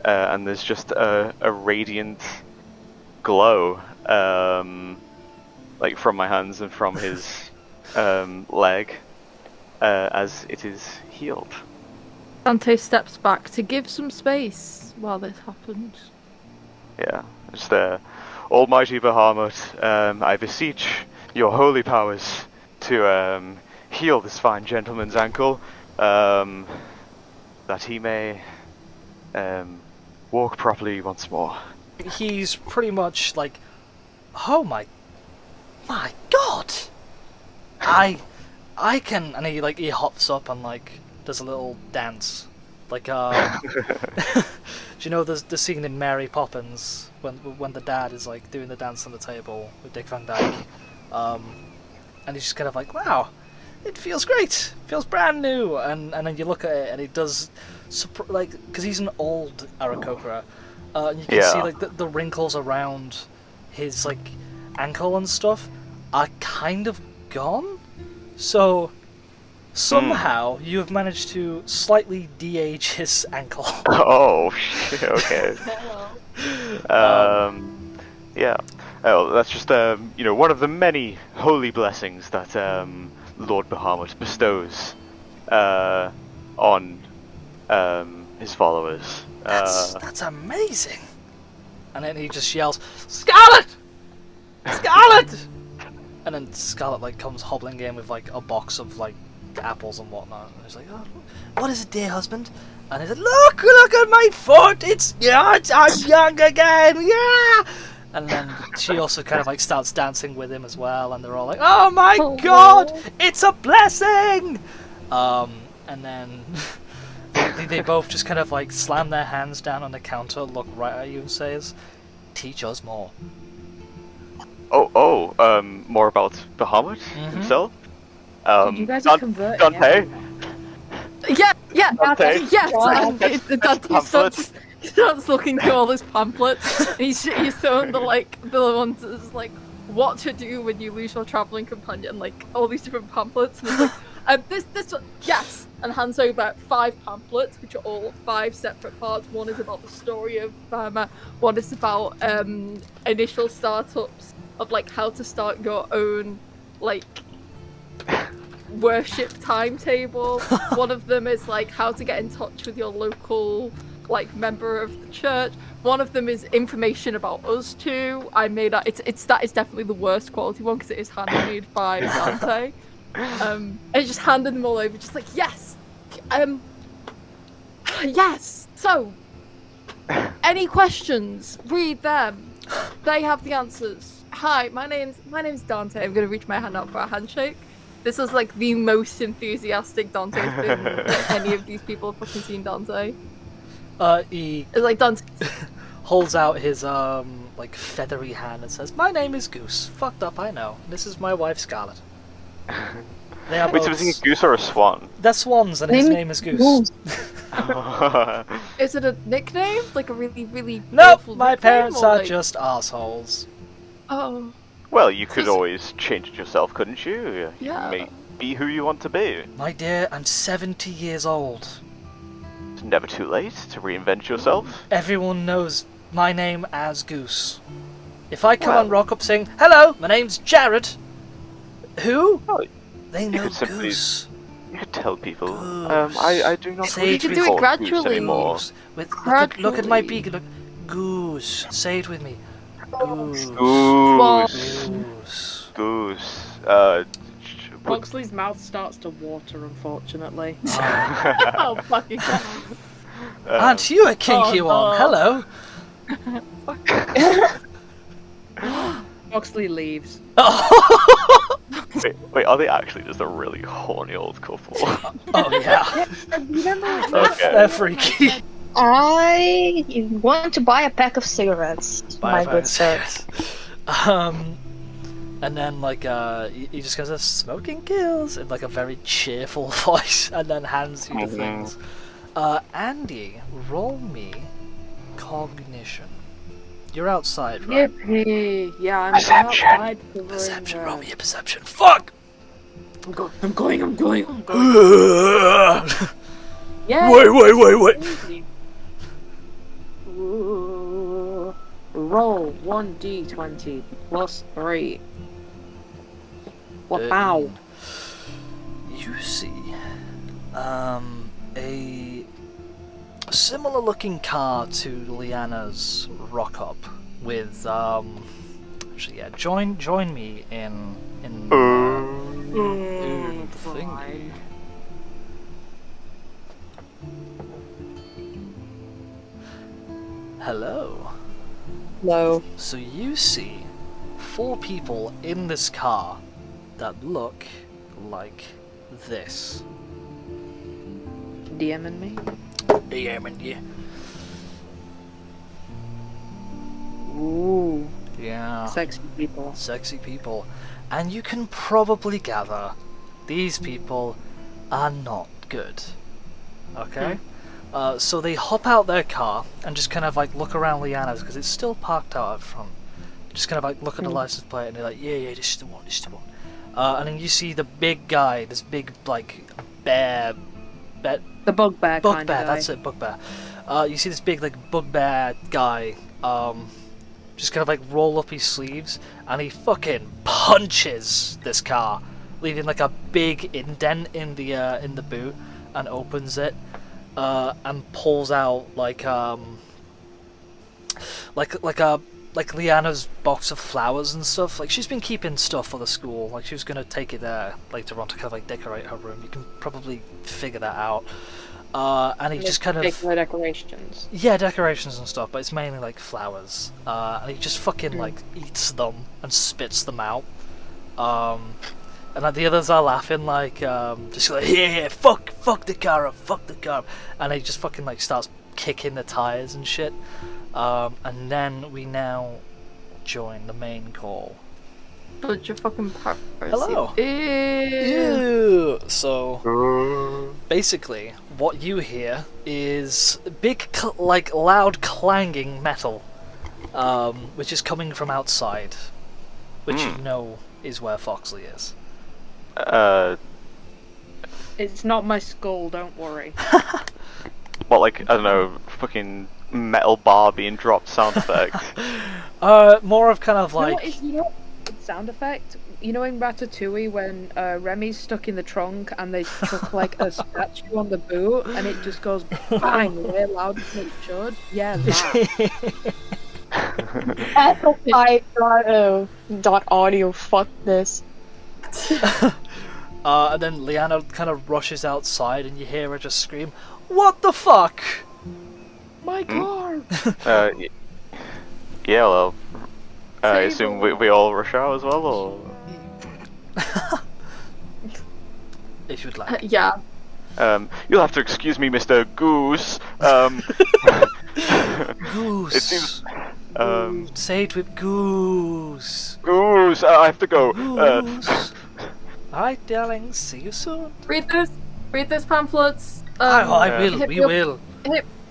and there's just a radiant glow, like from my hands and from his leg, as it is healed. Dante steps back to give some space while this happens. Yeah, just Almighty Bahamut, I beseech your holy powers to heal this fine gentleman's ankle, that he may walk properly once more. He's pretty much like, oh my god! I can, and he hops up and like does a little dance, like do you know the scene in Mary Poppins when the dad is like doing the dance on the table with Dick Van Dyke, and he's just kind of like, wow, it feels great, feels brand new, and then you look at it and he does like, because he's an old Aarakocra, and you can see like the wrinkles around his like ankle and stuff are kind of gone. So somehow you have managed to slightly de-age his ankle. Oh, shit, okay. Yeah. Oh, that's just you know, one of the many holy blessings that Lord Bahamut bestows on his followers. That's amazing. And then he just yells, "Scarlet! Scarlet!" And then Scarlet like comes hobbling in with like a box of like apples and whatnot. And he's like, "Oh, what is it, dear husband?" And he said, "Look at my foot! I'm young again! Yeah!" And then she also kind of like starts dancing with him as well, and they're all like, "Oh my god, it's a blessing!" And then they both just kind of like slam their hands down on the counter, look right at you, and says, "Teach us more." More about Bahamut himself? You guys are converting. Dante? Yeah, Dante? yes. Pamphlet? Dante starts looking through all his pamphlets. And he's showing the ones that's like what to do when you lose your traveling companion, like all these different pamphlets. And he's like, This one, yes, and hands over 5 pamphlets, which are all 5 separate parts. One is about the story of Burma. One is about initial startups of like how to start your own like worship timetable. One of them is like how to get in touch with your local like member of the church. One of them is information about us two. I made that. It's that is definitely the worst quality one because it is handmade by Dante. And just handed them all over, just like yes, yes. So, any questions? Read them. They have the answers. Hi, my name's Dante. I'm gonna reach my hand out for a handshake. This is like the most enthusiastic Dante's been that any of these people have fucking seen Dante. He It's like Dante. holds out his like feathery hand and says, "My name is Goose. Fucked up, I know. This is my wife Scarlet." They are Wait, so both... is he a goose or a swan? They're swans, and his name is Goose. Is it a nickname? Like a really, really Nope, awful my nickname, parents or, are like... just assholes. Oh. Well, you could always change it yourself, couldn't you? You Yeah. may be who you want to be. My dear, I'm 70 years old. It's never too late to reinvent yourself. Everyone knows my name as Goose. If I come Well- on rock up saying, "Hello, my name's Jared," who? Oh, They know could simply- Goose. you could tell people, Goose. I do not Say wish it to with be me. called Gradually. Goose anymore. Goose. Look at my Gradually. beak. Look, Goose. Say it with me. Goose. Goose. Goose. Goose. Foxley's mouth starts to water, unfortunately. Oh fucking god. Aren't you a kinky Oh, one? no. Hello. Foxley leaves. wait, are they actually just a really horny old couple? Oh yeah. Okay. They're freaky. I want to buy a pack of cigarettes, my good sir. And then like he just goes, "Smoking kills," in like a very cheerful voice, and then hands you the things. Andy, roll me cognition. You're outside, right? Yippee! Yeah, I'm Perception. outside. Perception. Roll me a perception. Fuck. I'm going. Wait. Yeah. Wait. Ooh. Roll 1d20 plus 3. Wow. You see, a similar looking car to Liana's rock up with actually yeah, join me in thingy. Hello. Hello. So you see 4 people in this car that look like this. DMing me? Yeah. Ooh. Yeah. Sexy people. Sexy people. And you can probably gather these people are not good. Okay? So they hop out their car and just kind of like look around Liana's because it's still parked out up front. Just kind of like look at the license plate and they're like, yeah, this is the one. And then you see the big guy, this big like bear. The bugbear kind of Bugbear, guy. that's it, bugbear. You see this big like bugbear guy, just kind of like roll up his sleeves, and he fucking punches this car, leaving like a big indent in the boot, and opens it, and pulls out like Liana's box of flowers and stuff. Like she's been keeping stuff for the school. Like she was gonna take it there later on to kind of like decorate her room. You can probably figure that out. And he just kind of decorations. yeah, decorations and stuff, but it's mainly like flowers. And he just fucking like eats them and spits them out. And like the others are laughing like just like yeah, fuck the car up, and he just fucking like starts kicking the tires and shit. And then we now join the main call. Bunch of fucking parasites. Hello. Ew. Ew. So basically, what you hear is big, like loud clanging metal, which is coming from outside, which you know is where Foxley is. It's not my skull, don't worry. What, like, I don't know, fucking metal bar being dropped sound effect? More of kind of like. You know what sound effect? You know in Ratatouille when Remy's stuck in the trunk and they chuck like a statue on the boot and it just goes bang way louder than it should? Yeah, that. Audio, fuck this. And then Leanna kind of rushes outside and you hear her just scream, "What the fuck?" My car! Yeah, well, I assume we all rush out as well, or? If you'd like. Yeah. You'll have to excuse me, Mr. Goose. Goose. It seems. Say it with Goose. Goose, I have to go. Goose. Alright, darling. See you soon. Read those pamphlets. I will. hit We me up- will.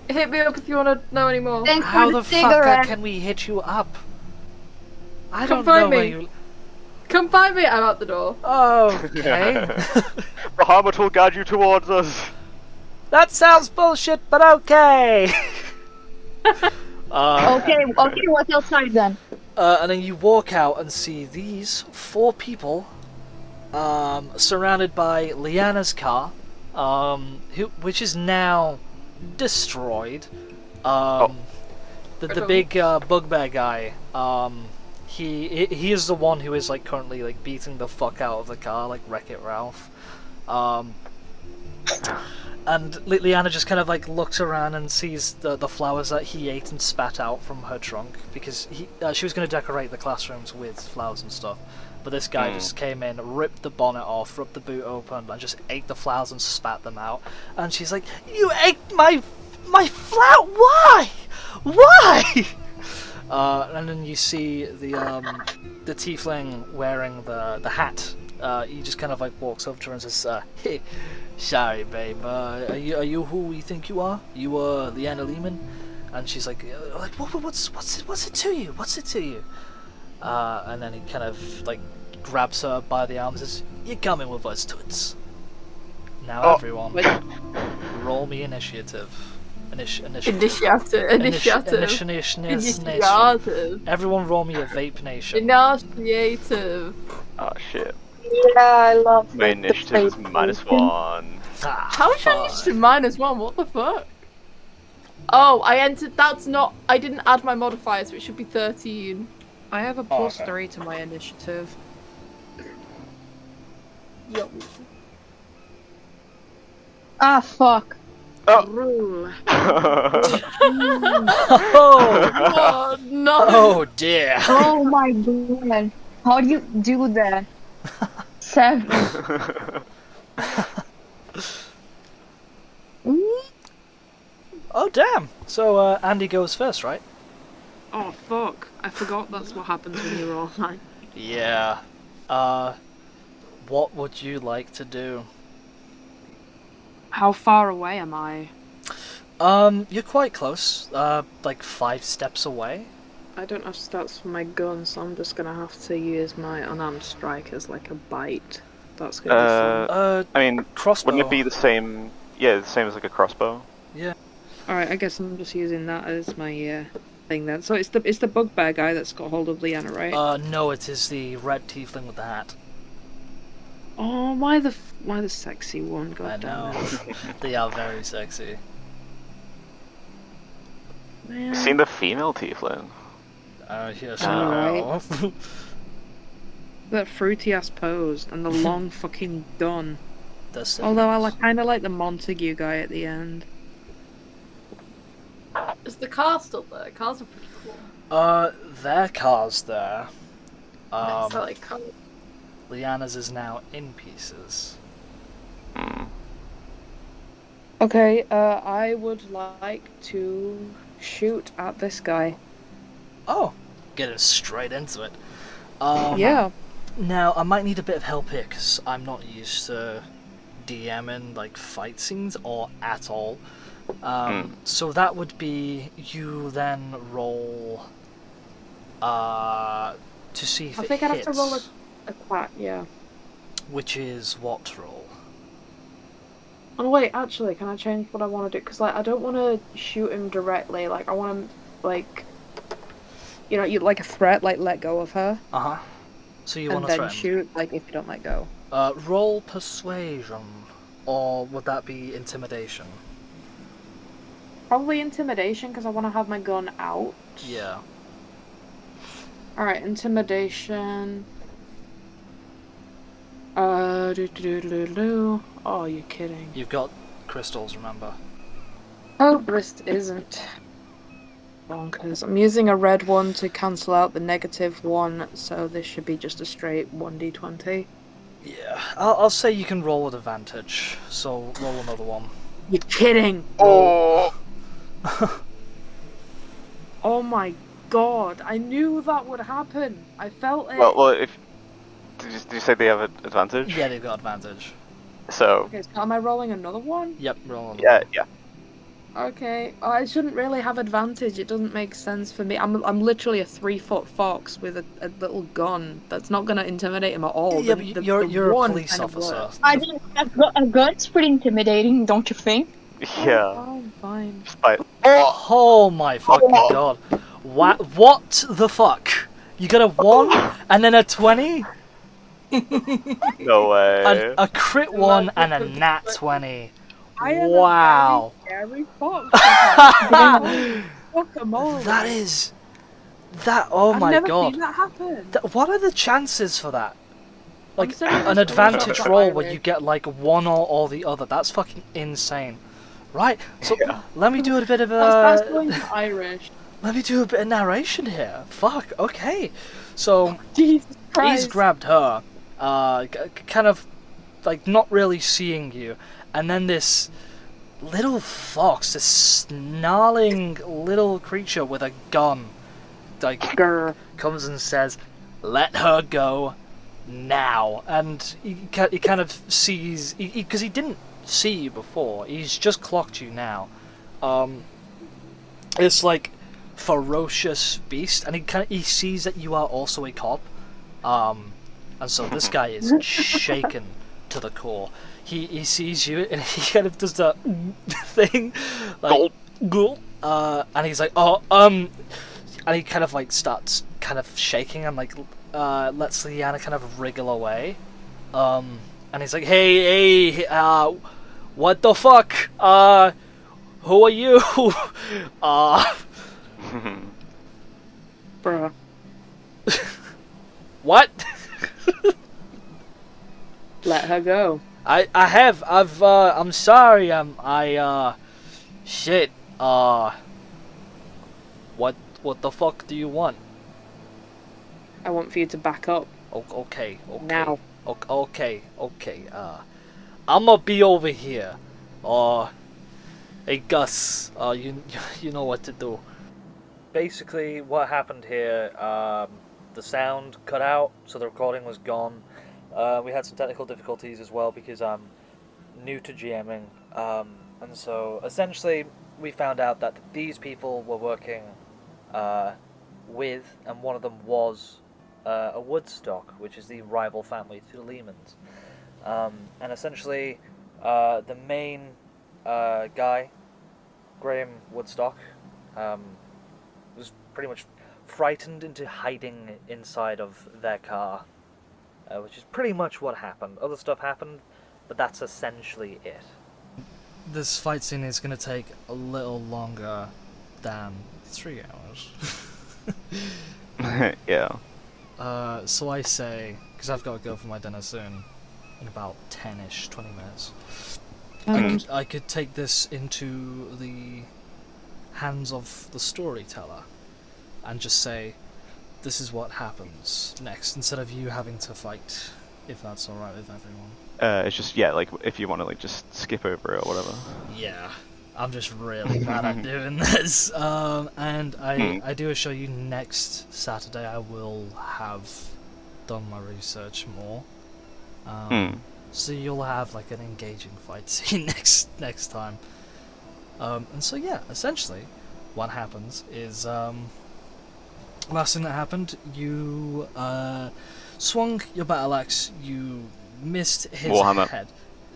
Hit me up if you want to know any more. Thanks How for the the fuck cigarette. can we hit you up? I Come don't know find where me. you. Come find me. I'm out the door. Oh, okay. Bahamut will guide you towards us. That sounds bullshit, but okay. Okay, what's outside then? And then you walk out and see these 4 people, surrounded by Leanna's car, which is now destroyed. The big bugbear guy. He is the one who is like currently like beating the fuck out of the car, like Wreck-It Ralph. And Leanna just kind of like looks around and sees the flowers that he ate and spat out from her trunk, because she was going to decorate the classrooms with flowers and stuff, but this guy just came in, ripped the bonnet off, ripped the boot open, and just ate the flowers and spat them out. And she's like, "You ate my flower? Why?" And then you see the tiefling wearing the hat. He just kind of like walks up to her and says, "Hey, sorry, babe. Are you who we think you are? You are Leanna Lehman?" And she's like, what's it to you? What's it to you?" And then he kind of like grabs her by the arms and says, "You're coming with us, toots." Now everyone, roll me initiative. Initiative. Everyone roll me a vape nation. Initiative. Oh shit. Yeah, I love My initiative is -1. How is your initiative -1? What the fuck? Oh, I entered. I didn't add my modifiers, so it should be 13. I have a +3 to my initiative. Yo. Ah, fuck. Rule. Oh, Oh no! oh dear. Oh my god. How do you do that? 7. Oh damn. So Andy goes first, right? Oh fuck! I forgot that's what happens when you roll online. Yeah. What would you like to do? How far away am I? You're quite close. Like 5 steps away. I don't have stats for my gun, so I'm just gonna have to use my unarmed strike as like a bite. That's gonna be fun. I mean, Crossbow. wouldn't it be the same? Yeah, the same as like a crossbow. Yeah. Alright, I guess I'm just using that as my thing then. So it's the bugbear guy that's got hold of Leanna, right? No, it is the red tiefling with the hat. Oh, why the sexy one? God I damn know. They are very sexy. Man. You seen the female tiefling? Yes, Alright. That fruity ass pose and the long fucking gun. Although I kind of like the Montague guy at the end. Is the car still there? Cars are pretty cool. Their car's there. So, like, cars. Leanna's is now in pieces. Okay, I would like to shoot at this guy. Oh, getting straight into it. Yeah. Now, I might need a bit of help here, because I'm not used to DMing, like, fight scenes, or at all. So that would be, you then roll, to see if I it think I'd have hits. to roll a quack, yeah. Which is what roll? Oh wait, actually, can I change what I want to do? Because like I don't want to shoot him directly. Like I want to like, you like a threat, like let go of her, Uh-huh. So you and want to then threaten. shoot. Like if you don't let go. Roll persuasion. Or would that be intimidation? Probably intimidation because I want to have my gun out. Yeah. All right, intimidation. Oh, you're kidding. You've got crystals, remember? Oh, Brist isn't. Bonkers. I'm using a red one to cancel out the negative one, so this should be just a straight 1d20. Yeah. I'll say you can roll with advantage. So roll another one. You're kidding! Oh. Oh my god, I knew that would happen. I felt it. Well, if did you say they have an advantage? Yeah, they've got advantage. So Okay, so am I rolling another one? Yep, roll another one. yeah. Okay, I shouldn't really have advantage. It doesn't make sense for me. I'm literally a 3-foot fox with a little gun. That's not gonna intimidate him at all. Yeah, The- but the- you're the a one police kind of officer. works. I mean, a gun's pretty intimidating, don't you think? Yeah. Fine, fine. Despite. Oh my fucking god. What the fuck? You got a 1 and then a 20? No way. A crit 1 and a nat 20. I am Wow. a very scary fox. Guacamole. That is... That... Oh I've my never god. seen that happen. What are the chances for that? Like, serious, an I advantage wish I roll got where Irish. you get like one or the other. That's fucking insane. Right, so let me do a bit of That's going to Irish. let me do a bit of narration here. Fuck, okay. So, Jesus Christ. he's grabbed her, kind of, like, not really seeing you, and then this little fox, this snarling little creature with a gun, like, Grr. comes and says, "Let her go now." And he kind of sees, because he didn't see you before, he's just clocked you now. It's like ferocious beast, and he sees that you are also a cop, and so this guy is shaken to the core. He sees you and he kind of does that thing, like gulp, and he's like, and he kind of like starts kind of shaking and like lets Leanna kind of wriggle away, and he's like, hey, what the fuck, who are you? Bruh. What? Let her go. I'm sorry, shit, what the fuck do you want? I want for you to back up. Okay. Now. Okay, I'ma be over here. Hey Gus, you know what to do. Basically, what happened here, the sound cut out, so the recording was gone. We had some technical difficulties as well because I'm new to GMing, and so essentially we found out that these people were working with, and one of them was a Woodstock, which is the rival family to the Lehmans. And essentially, the main guy, Graham Woodstock, was pretty much frightened into hiding inside of their car, which is pretty much what happened. Other stuff happened, but that's essentially it. This fight scene is going to take a little longer than 3 hours. Yeah. So I say, because I've got to go for my dinner soon, in about 10-ish, 20 minutes, I could take this into the hands of the storyteller and just say, this is what happens next, instead of you having to fight, if that's alright with everyone. It's just, yeah, like, if you want to, like, just skip over it or whatever. Yeah, I'm just really bad at doing this. And I do assure you, next Saturday I will have done my research more. So you'll have like an engaging fight scene next time. And so yeah, essentially, what happens is last thing that happened, you swung your battle axe, you missed his Warhammer. head.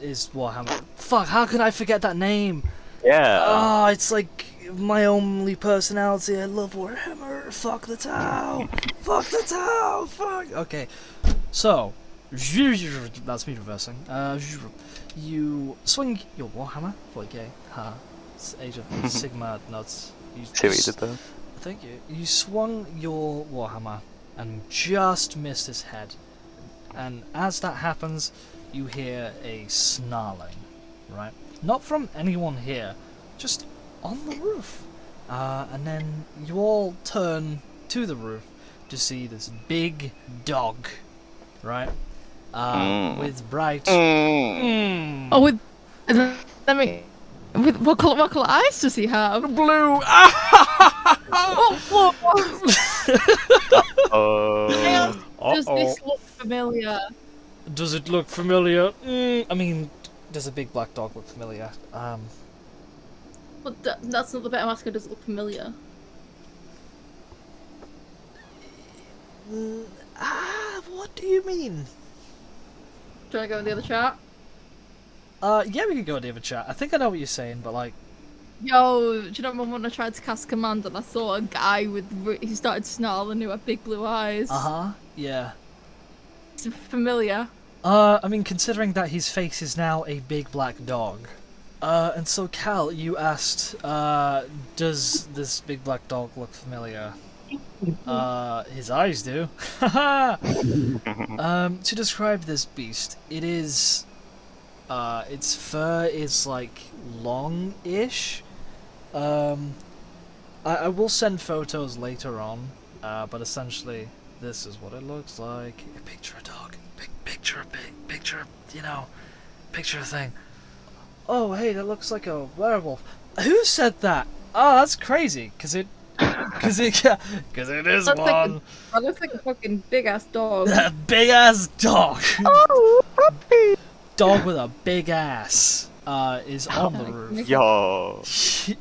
is Warhammer. Fuck, how could I forget that name? Yeah. Oh, it's like my only personality. I love Warhammer. Fuck the Tau. Fuck the Tau. Fuck. Okay, so that's me reversing. You swing your Warhammer. 40k. Ha. It's Age of Sigma nuts. See what you did there? Thank you. You swung your Warhammer and just missed his head. And as that happens, you hear a snarling, right? Not from anyone here, just on the roof. And then you all turn to the roof to see this big dog, right? With bright... Oh, with what colour eyes does he have? blue! Oh, Oh. does this look familiar? Does it look familiar? I mean, does a big black dog look familiar? But that's not the bit I'm asking. Does it look familiar? What do you mean? Do I go in the other chat? Yeah, we can go to the other chat. I think I know what you're saying, but like... Yo, do you know when I tried to cast command and I saw a guy he started snarling who had big blue eyes? Yeah. It's familiar. I mean, considering that his face is now a big black dog. And so Cal, you asked, does this big black dog look familiar? His eyes do. To describe this beast, it is, its fur is like long-ish. I will send photos later on, but essentially this is what it looks like. Picture a dog. Picture, you know, picture a thing. Oh, hey, that looks like a werewolf. Who said that? Oh, that's crazy, cause it is one. That looks like a fucking big ass dog. That big ass dog. Oh, puppy. Dog with a big ass is on the roof. Yo.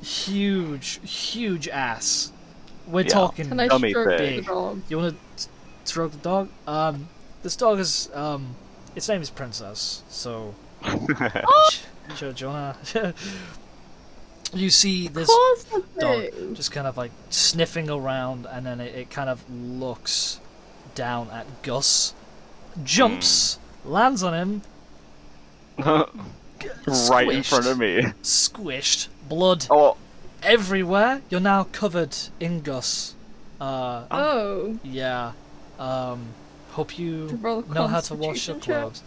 Huge ass. We're Yeah. talking Can I Dummy stroke the big. dog? You want to stroke the dog? This dog is its name is Princess. So, do you wanna? You see this Of course I dog do. just kind of like sniffing around, and then it kind of looks down at Gus, jumps, lands on him, Right in squished, front of me. Squished, blood Oh. everywhere. You're now covered in Gus. Oh. Yeah. Hope you Roll know how to wash your constitution check. clothes.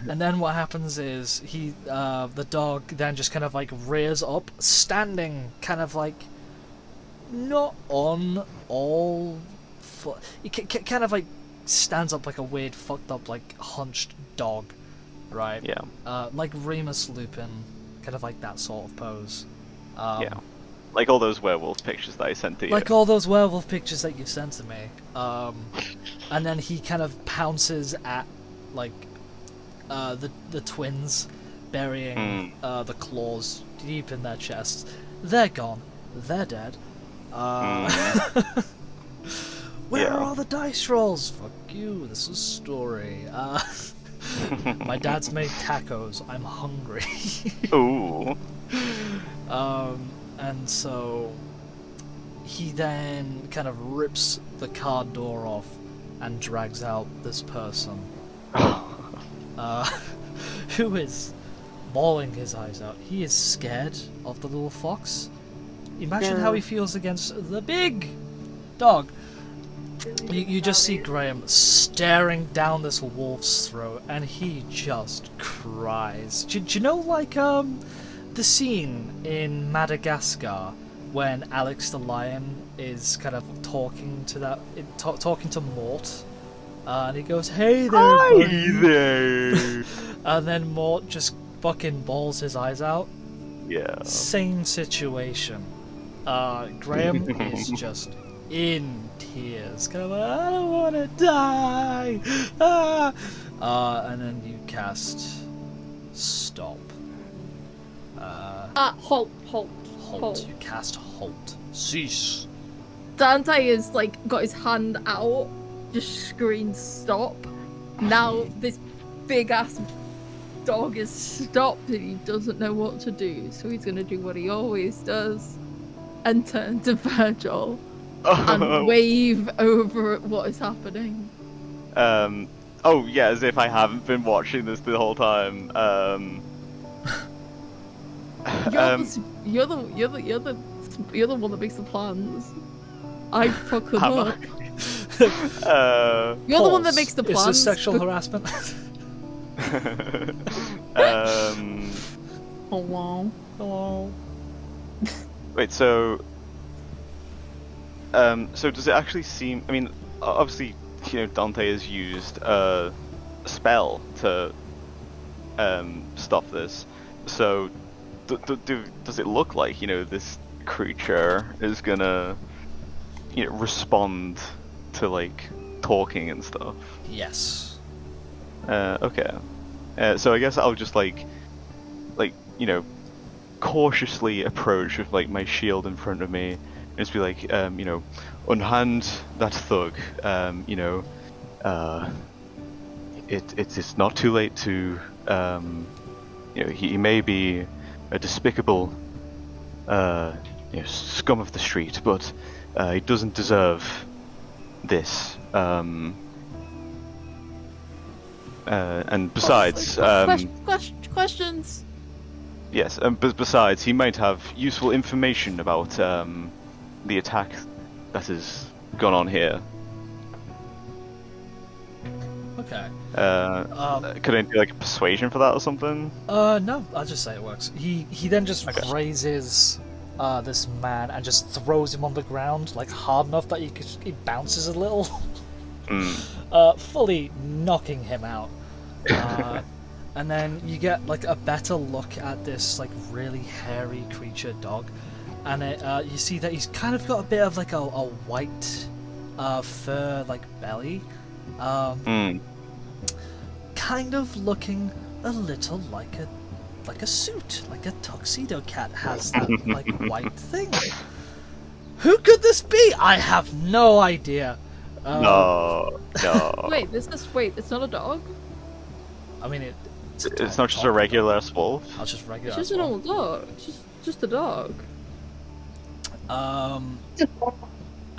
And then what happens is the dog then just kind of like rears up, standing kind of like not on all foot. He kind of like stands up like a weird, fucked up, like hunched dog, right? Yeah. Like Remus Lupin, kind of like that sort of pose. Yeah. Like all those werewolf pictures that I sent to you. Like all those werewolf pictures that you sent to me. And then he kind of pounces at like the twins, burying the claws deep in their chests. They're gone. They're dead. Where are all the dice rolls? Fuck you. This is story. My dad's made tacos. I'm hungry. Ooh. And so he then kind of rips the car door off and drags out this person, who is bawling his eyes out. He is scared of the little fox. Imagine how he feels against the big dog. You just see Graham staring down this wolf's throat, and he just cries. Do you know, like, the scene in Madagascar when Alex the lion is kind of talking to talking to Mort, and he goes, "Hey there, buddy." Hi there. And then Mort just fucking bawls his eyes out. Yeah. Same situation. Graham is just in tears, kind of like, I don't want to die. And then you cast stop. Halt. Halt. You cast halt. Cease. Dante has like got his hand out, just screams stop. Now this big ass dog is stopped and he doesn't know what to do, so he's gonna do what he always does and turn to Virgil and wave over at what is happening. Oh yeah, as if I haven't been watching this the whole time. You're the one that makes the plans. I fuck them Am up. You're the one that Pause. makes the Is plans. this sexual harassment? Hello. Hello. Wait, so does it actually seem? I mean, obviously, Dante has used a spell to stop this. So, does it look like this creature is gonna respond to like talking and stuff? Yes. Okay. So I guess I'll just like cautiously approach with like my shield in front of me and just be like, unhand that thug. It's not too late to, he may be a despicable, scum of the street, but he doesn't deserve this. And besides, Questions. yes, but besides, he might have useful information about the attack that has gone on here. Okay. Could I do like a persuasion for that or something? No, I'll just say it works. He then just raises this man and just throws him on the ground, like hard enough that he bounces a little, fully knocking him out. And then you get like a better look at this like really hairy creature dog, and you see that he's kind of got a bit of like a white fur like belly, kind of looking a little like a suit, like a tuxedo cat has that like white thing. Who could this be? I have no idea. No. Wait, it's not a dog? I mean, It's not just a regular wolf. I'll just regular. It's just an old dog. It's just a dog. And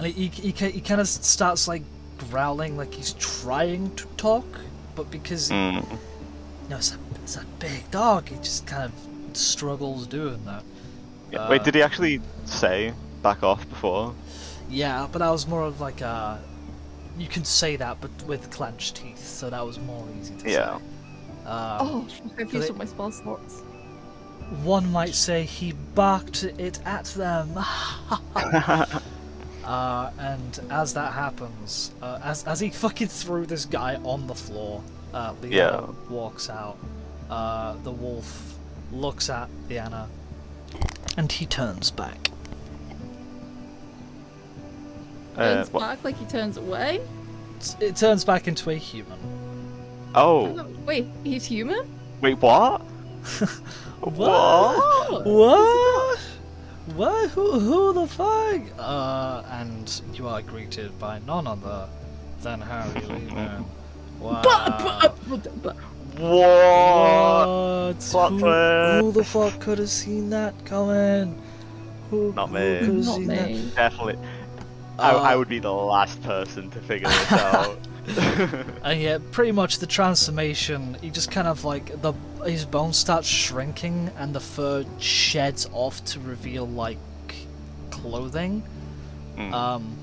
he kind of starts like growling, like he's trying to talk, but because it's a big dog, he just kind of struggles doing that. Yeah. Wait, did he actually say back off before? Yeah, but that was more of like a. You can say that, but with clenched teeth, so that was more easy to say. I've used up my spell slots. One might say he barked it at them. And as that happens, as he fucking threw this guy on the floor, Liana walks out. The wolf looks at Liana, and he turns back. Turns back like he turns away? It turns back into a human. Oh. Wait, he's human? Wait, what? What? What? Who the fuck? And you are greeted by none other than Harry Lehman. Wow. What? Who the fuck could have seen that coming? Not me. Who could have seen that? Definitely. I would be the last person to figure this out. And yeah, pretty much the transformation, he just kind of like, his bones start shrinking and the fur sheds off to reveal like clothing. And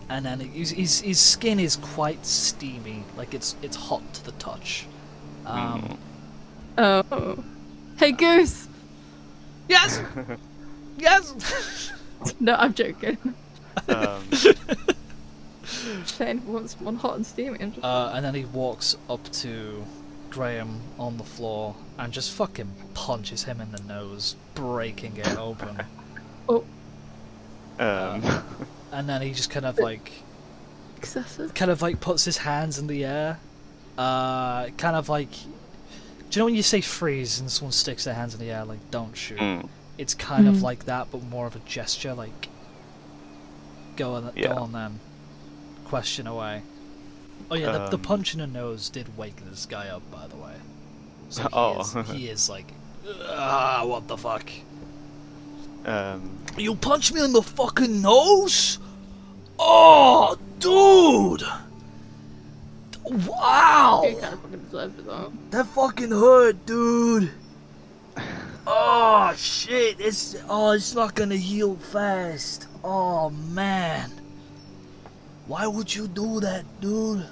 then his skin is quite steamy, like it's hot to the touch. Oh. Hey, Goose! Yes! Yes! No, I'm joking. Shane wants one hot and steamy. And then he walks up to Graham on the floor and just fucking punches him in the nose, breaking it open. Oh. And then he just kind of like... Excessive. Kind of like puts his hands in the air. Kind of like... Do you know when you say freeze and someone sticks their hands in the air, like, don't shoot? It's kind of like that, but more of a gesture, like... Go on then. Question away. Oh yeah, the punch in the nose did wake this guy up, by the way. So he is like, what the fuck? You punched me in the fucking nose? Oh, dude! Wow! You kind of fucking deserved it though. That fucking hurt, dude! Oh, shit! It's not gonna heal fast. Oh, man. Why would you do that, dude?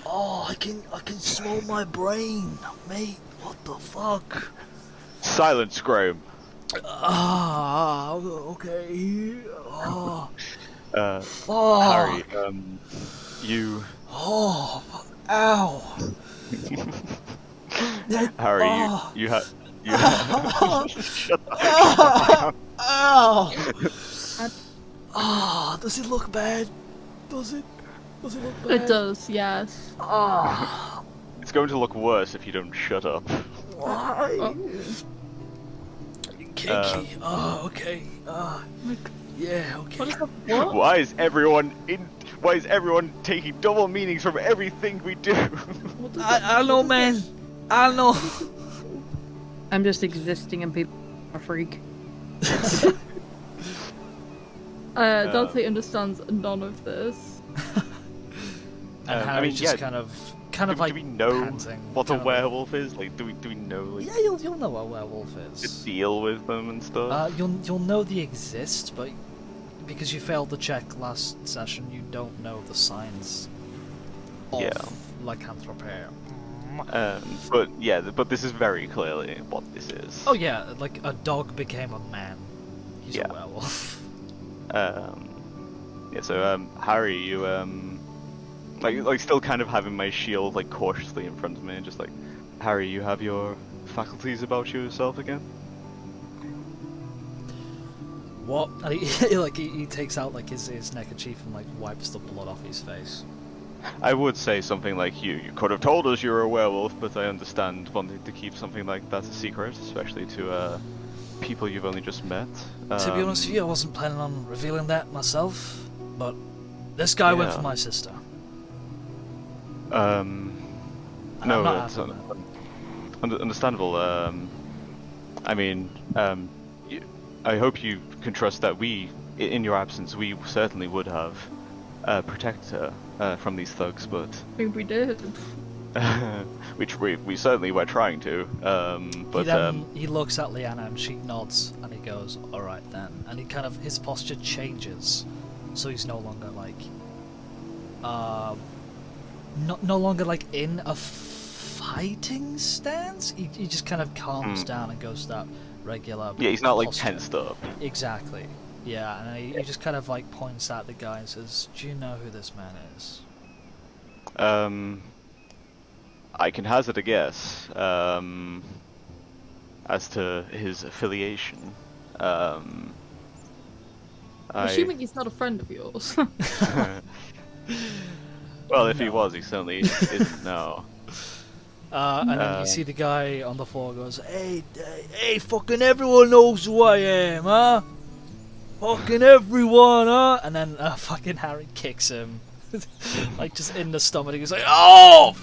Oh, I can smell my brain, mate. What the fuck? Silence, Graham. Okay. Oh, fuck. Harry, you... Oh, ow. Harry, Oh. you had... Shut up. Ow. Oh, does it look bad? Does it? Does it look bad? It does, yes. Oh. It's going to look worse if you don't shut up. Why? Oh. Kinky. Okay. Yeah. Okay. What is that? What? Why is everyone taking double meanings from everything we do? What does that- I don't know, what does man. that- I don't know. I'm just existing and people are a freak. Dante understands none of this. And I Harry mean, just yeah. kind of do like we know panting, what a kind of like- werewolf is? Like, do we know like Yeah, you'll know what a werewolf to is. deal with them and stuff? You'll know they exist, but because you failed the check last session, you don't know the signs of Yeah. lycanthropy. But this is very clearly what this is. Oh yeah, like a dog became a man. He's Yeah. a werewolf. Harry, you like still kind of having my shield like cautiously in front of me, just like, Harry, you have your faculties about yourself again? What? And he takes out like his neckerchief and like wipes the blood off his face. I would say something like, you could have told us you were a werewolf, but I understand wanting to keep something like that a secret, especially to people you've only just met. To be honest with you, I wasn't planning on revealing that myself, but this guy went Yeah. for my sister. No, I'm not it's having understandable. I mean, I hope you can trust that we, in your absence, we certainly would have protected her from these thugs, but I think we did. we certainly were trying to. But He looks at Leanna and she nods and he goes, "All right then," and his posture changes, so he's no longer like, no longer like in a fighting stance. He just kind of calms down and goes to that regular. yeah, he's not like posture. tensed up. Exactly. Yeah, and he just kind of like points at the guy and says, "Do you know who this man is?" I can hazard a guess as to his affiliation. Assuming he's not a friend of yours. Well, if he was, he certainly isn't now. And then you see the guy on the floor goes, hey, fucking everyone knows who I am, huh? Fucking everyone, huh? And then fucking Harry kicks him. Like, just in the stomach. He's like, oh!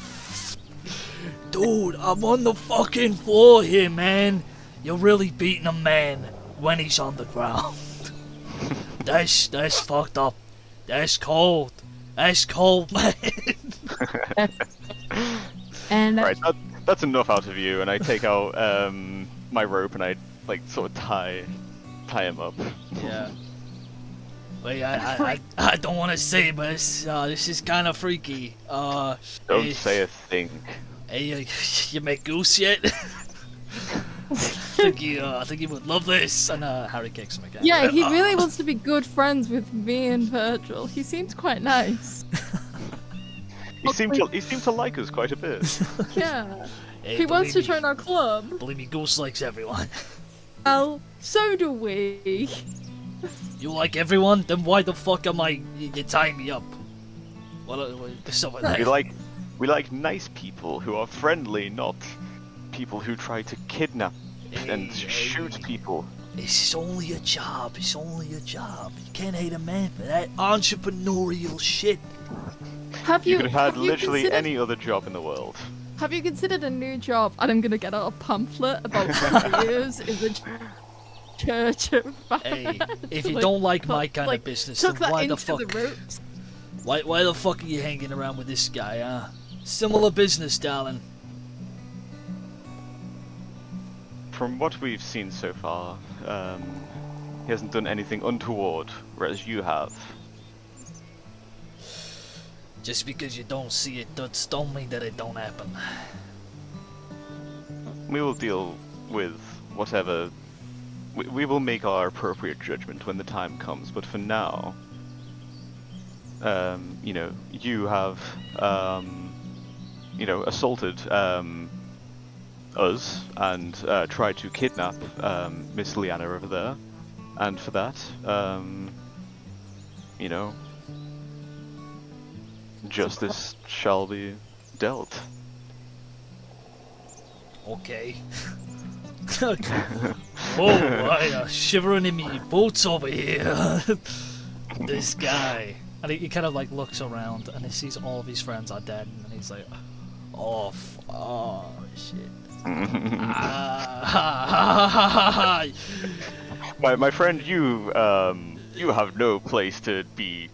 Dude, I'm on the fucking floor here, man. You're really beating a man when he's on the ground. That's fucked up. That's cold. That's cold, man. And Right, that's enough out of you, and I take out my rope and I like sort of tie him up. Yeah. Wait, I don't want to say, but it's, this is kind of freaky. Don't hey, say a thing. Hey, you make goose yet? I think you would love this. And Harry kicks him again. Yeah, he really wants to be good friends with me and Virgil. He seems quite nice. He seemed to like us quite a bit. Yeah. Hey, He wants to believe join our club. me, believe me, Goose likes everyone. Well, so do we. You like everyone? Then why the fuck am I? You tying me up? What? Something like We like nice people who are friendly, not people who try to kidnap and shoot people. It's only a job. It's only a job. You can't hate a man for that entrepreneurial shit. Have You you? could have had have you literally considered- any other job in the world. Have you considered a new job? And I'm gonna get out a pamphlet about careers in the church. Hey, if you don't like my kind of business, then Took that why the into fuck? the roots. Why the fuck are you hanging around with this guy, huh? Similar business, darling. From what we've seen so far, he hasn't done anything untoward, whereas you have. Just because you don't see it don't mean that it don't happen. We will deal with whatever. We will make our appropriate judgment when the time comes, but for now, you know, you have, you know, assaulted us and tried to kidnap Miss Liana over there, and for that, you know, justice shall be dealt. Okay. Oh, I shivering in me boots over here. This guy. And he kind of like looks around and he sees all of his friends are dead and he's like, oh, shit. My friend, you have no place to be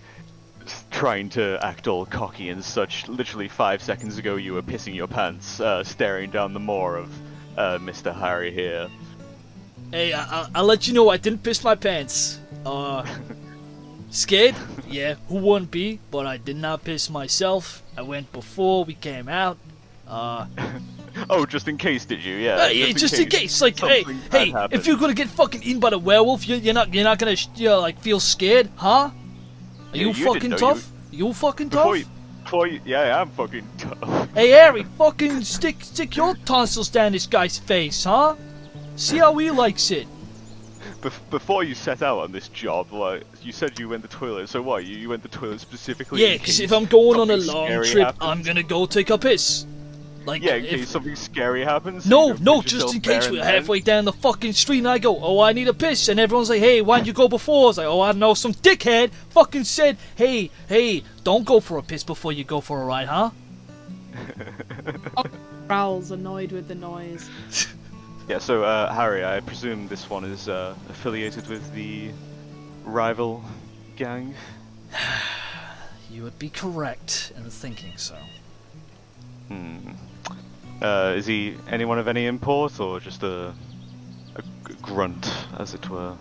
trying to act all cocky and such. Literally 5 seconds ago, you were pissing your pants, staring down the moor of Mr. Harry here. Hey, I'll let you know I didn't piss my pants. Scared? Yeah, who wouldn't be? But I did not piss myself. I went before we came out. Oh, just in case, did you? Yeah. Yeah, just in case. Like, hey, something bad happened. if you're gonna get fucking eaten by the werewolf, you're not gonna like feel scared, huh? Are Yeah, you you fucking didn't know tough? You fucking tough? Yeah, I'm fucking tough. Hey, Harry, fucking stick your tonsils down this guy's face, huh? See how he likes it. Before you set out on this job, like, you said you went to the toilet, so what? You went to the toilet specifically? Yeah, in because case if I'm going on a something long scary trip, happens? I'm gonna go take a piss. Like, Yeah, in if- case something scary happens? No, you don't no, put just yourself in there case and we're then? halfway down the fucking street and I go, oh, I need a piss, and everyone's like, hey, why'd you go before? I was like, oh, I don't know, some dickhead fucking said, hey, don't go for a piss before you go for a ride, huh? Growls, annoyed with the noise. Yeah, so, Harry, I presume this one is affiliated with the rival gang? You would be correct in thinking so. Is he anyone of any import, or just a grunt, as it were?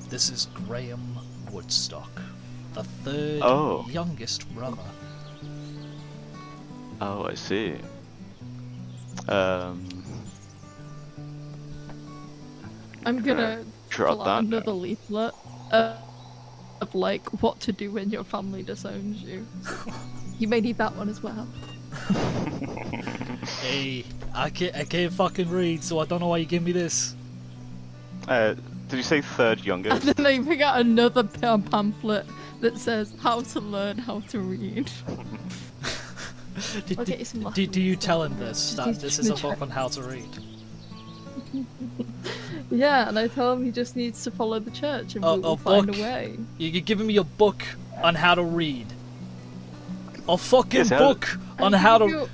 This is Graham Woodstock, the third Oh. youngest brother. Oh, I see. I'm gonna Jot fill out that another down. leaflet of like what to do when your family disowns you. You may need that one as well. Hey, I can't fucking read, so I don't know why you give me this. Did you say third And youngest? then I pick out another pamphlet that says how to learn how to read. Do, I'll get you some do you lessons. tell him this, Just that needs this to is a check. book on how to read? Yeah, and I tell him he just needs to follow the church and A- we will a find book? a way. You're giving me a book on how to read. A fucking Yes, how- book on I'm how to... giving you-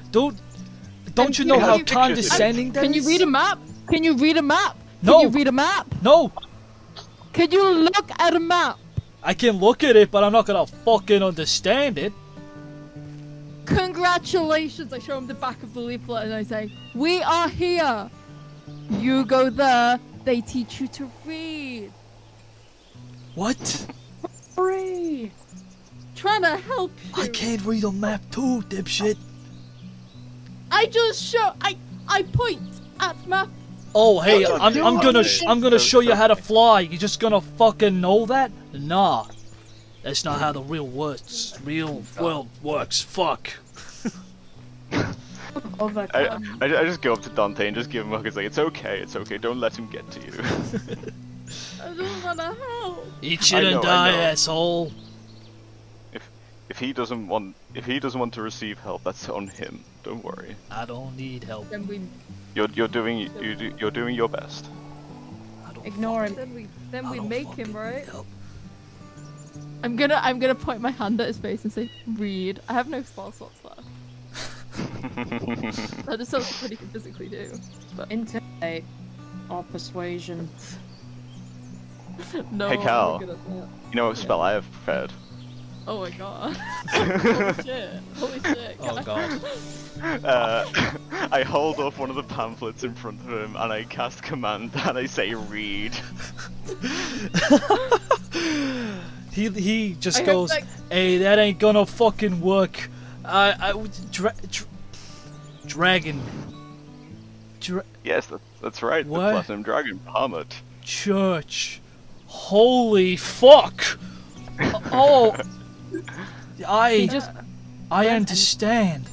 Don't you I'm know giving how you time pictures. descending Can you does? read a map? Can you read a map? No. Can you read a map? No! Can you look at a map? I can look at it, but I'm not gonna fucking understand it. Congratulations! I show him the back of the leaflet and I say, we are here. You go there. They teach you to read. What? Free. Trying to help you. I can't read a map too, dipshit. I just show. I point at map. Oh, hey, What I'm the gonna fuck? I'm gonna show you how to fly. You just gonna fucking know that? Nah, that's not how the real world works. Fuck. Other I just go up to Dante and just give him a hug. It's like, it's okay, don't let him get to you. I don't wanna help. Eat shit and I die, know. asshole. If he doesn't want to receive help, that's on him. Don't worry. I don't need help. Then we You're doing your best. I don't Ignore him. then I we don't make fucking him right. need help. I'm gonna point my hand at his face and say, read. I have no spell slots left. That just sounds pretty can physically do. But Intimidate or persuasion. no, Hey, I'm Cal. not good at that. You know what spell I have prepared? Oh my god. Holy shit. Holy shit. Oh god. I hold up one of the pamphlets in front of him and I cast command and I say read. He just I goes, hope hey, that ain't gonna fucking work. Dragon. Yes, that's right. What? The Platinum Dragon, Bahamut. Church. Holy fuck. Oh. He just I understand.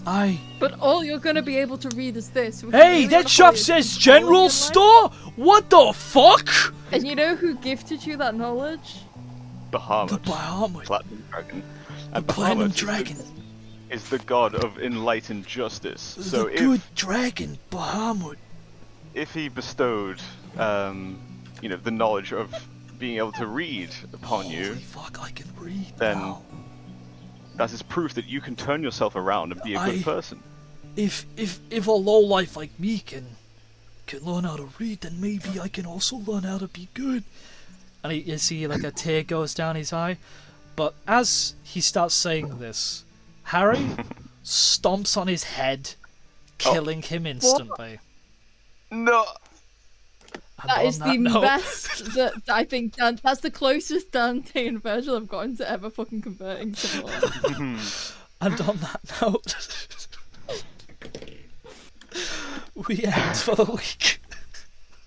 But all you're gonna be able to read is this. If you Hey, really that wanna shop follow says your general life- store? What the fuck? And you know who gifted you that knowledge? Bahamut. The Bahamut. Platinum Dragon. The And Platinum Bahamut Dragon. is the god of enlightened justice. So The good dragon, Bahamut. if he bestowed, the knowledge of being able to read upon Holy you, fuck, I can read then now. that is proof that you can turn yourself around and be a good person. If a lowlife like me can learn how to read, then maybe I can also learn how to be good. And you see like a tear goes down his eye. But as he starts saying this, Harry stomps on his head, killing him instantly. No. And That on is the note- best that I think that's the closest Dante and Virgil have gotten to ever fucking converting someone. And on that note, we end for the week.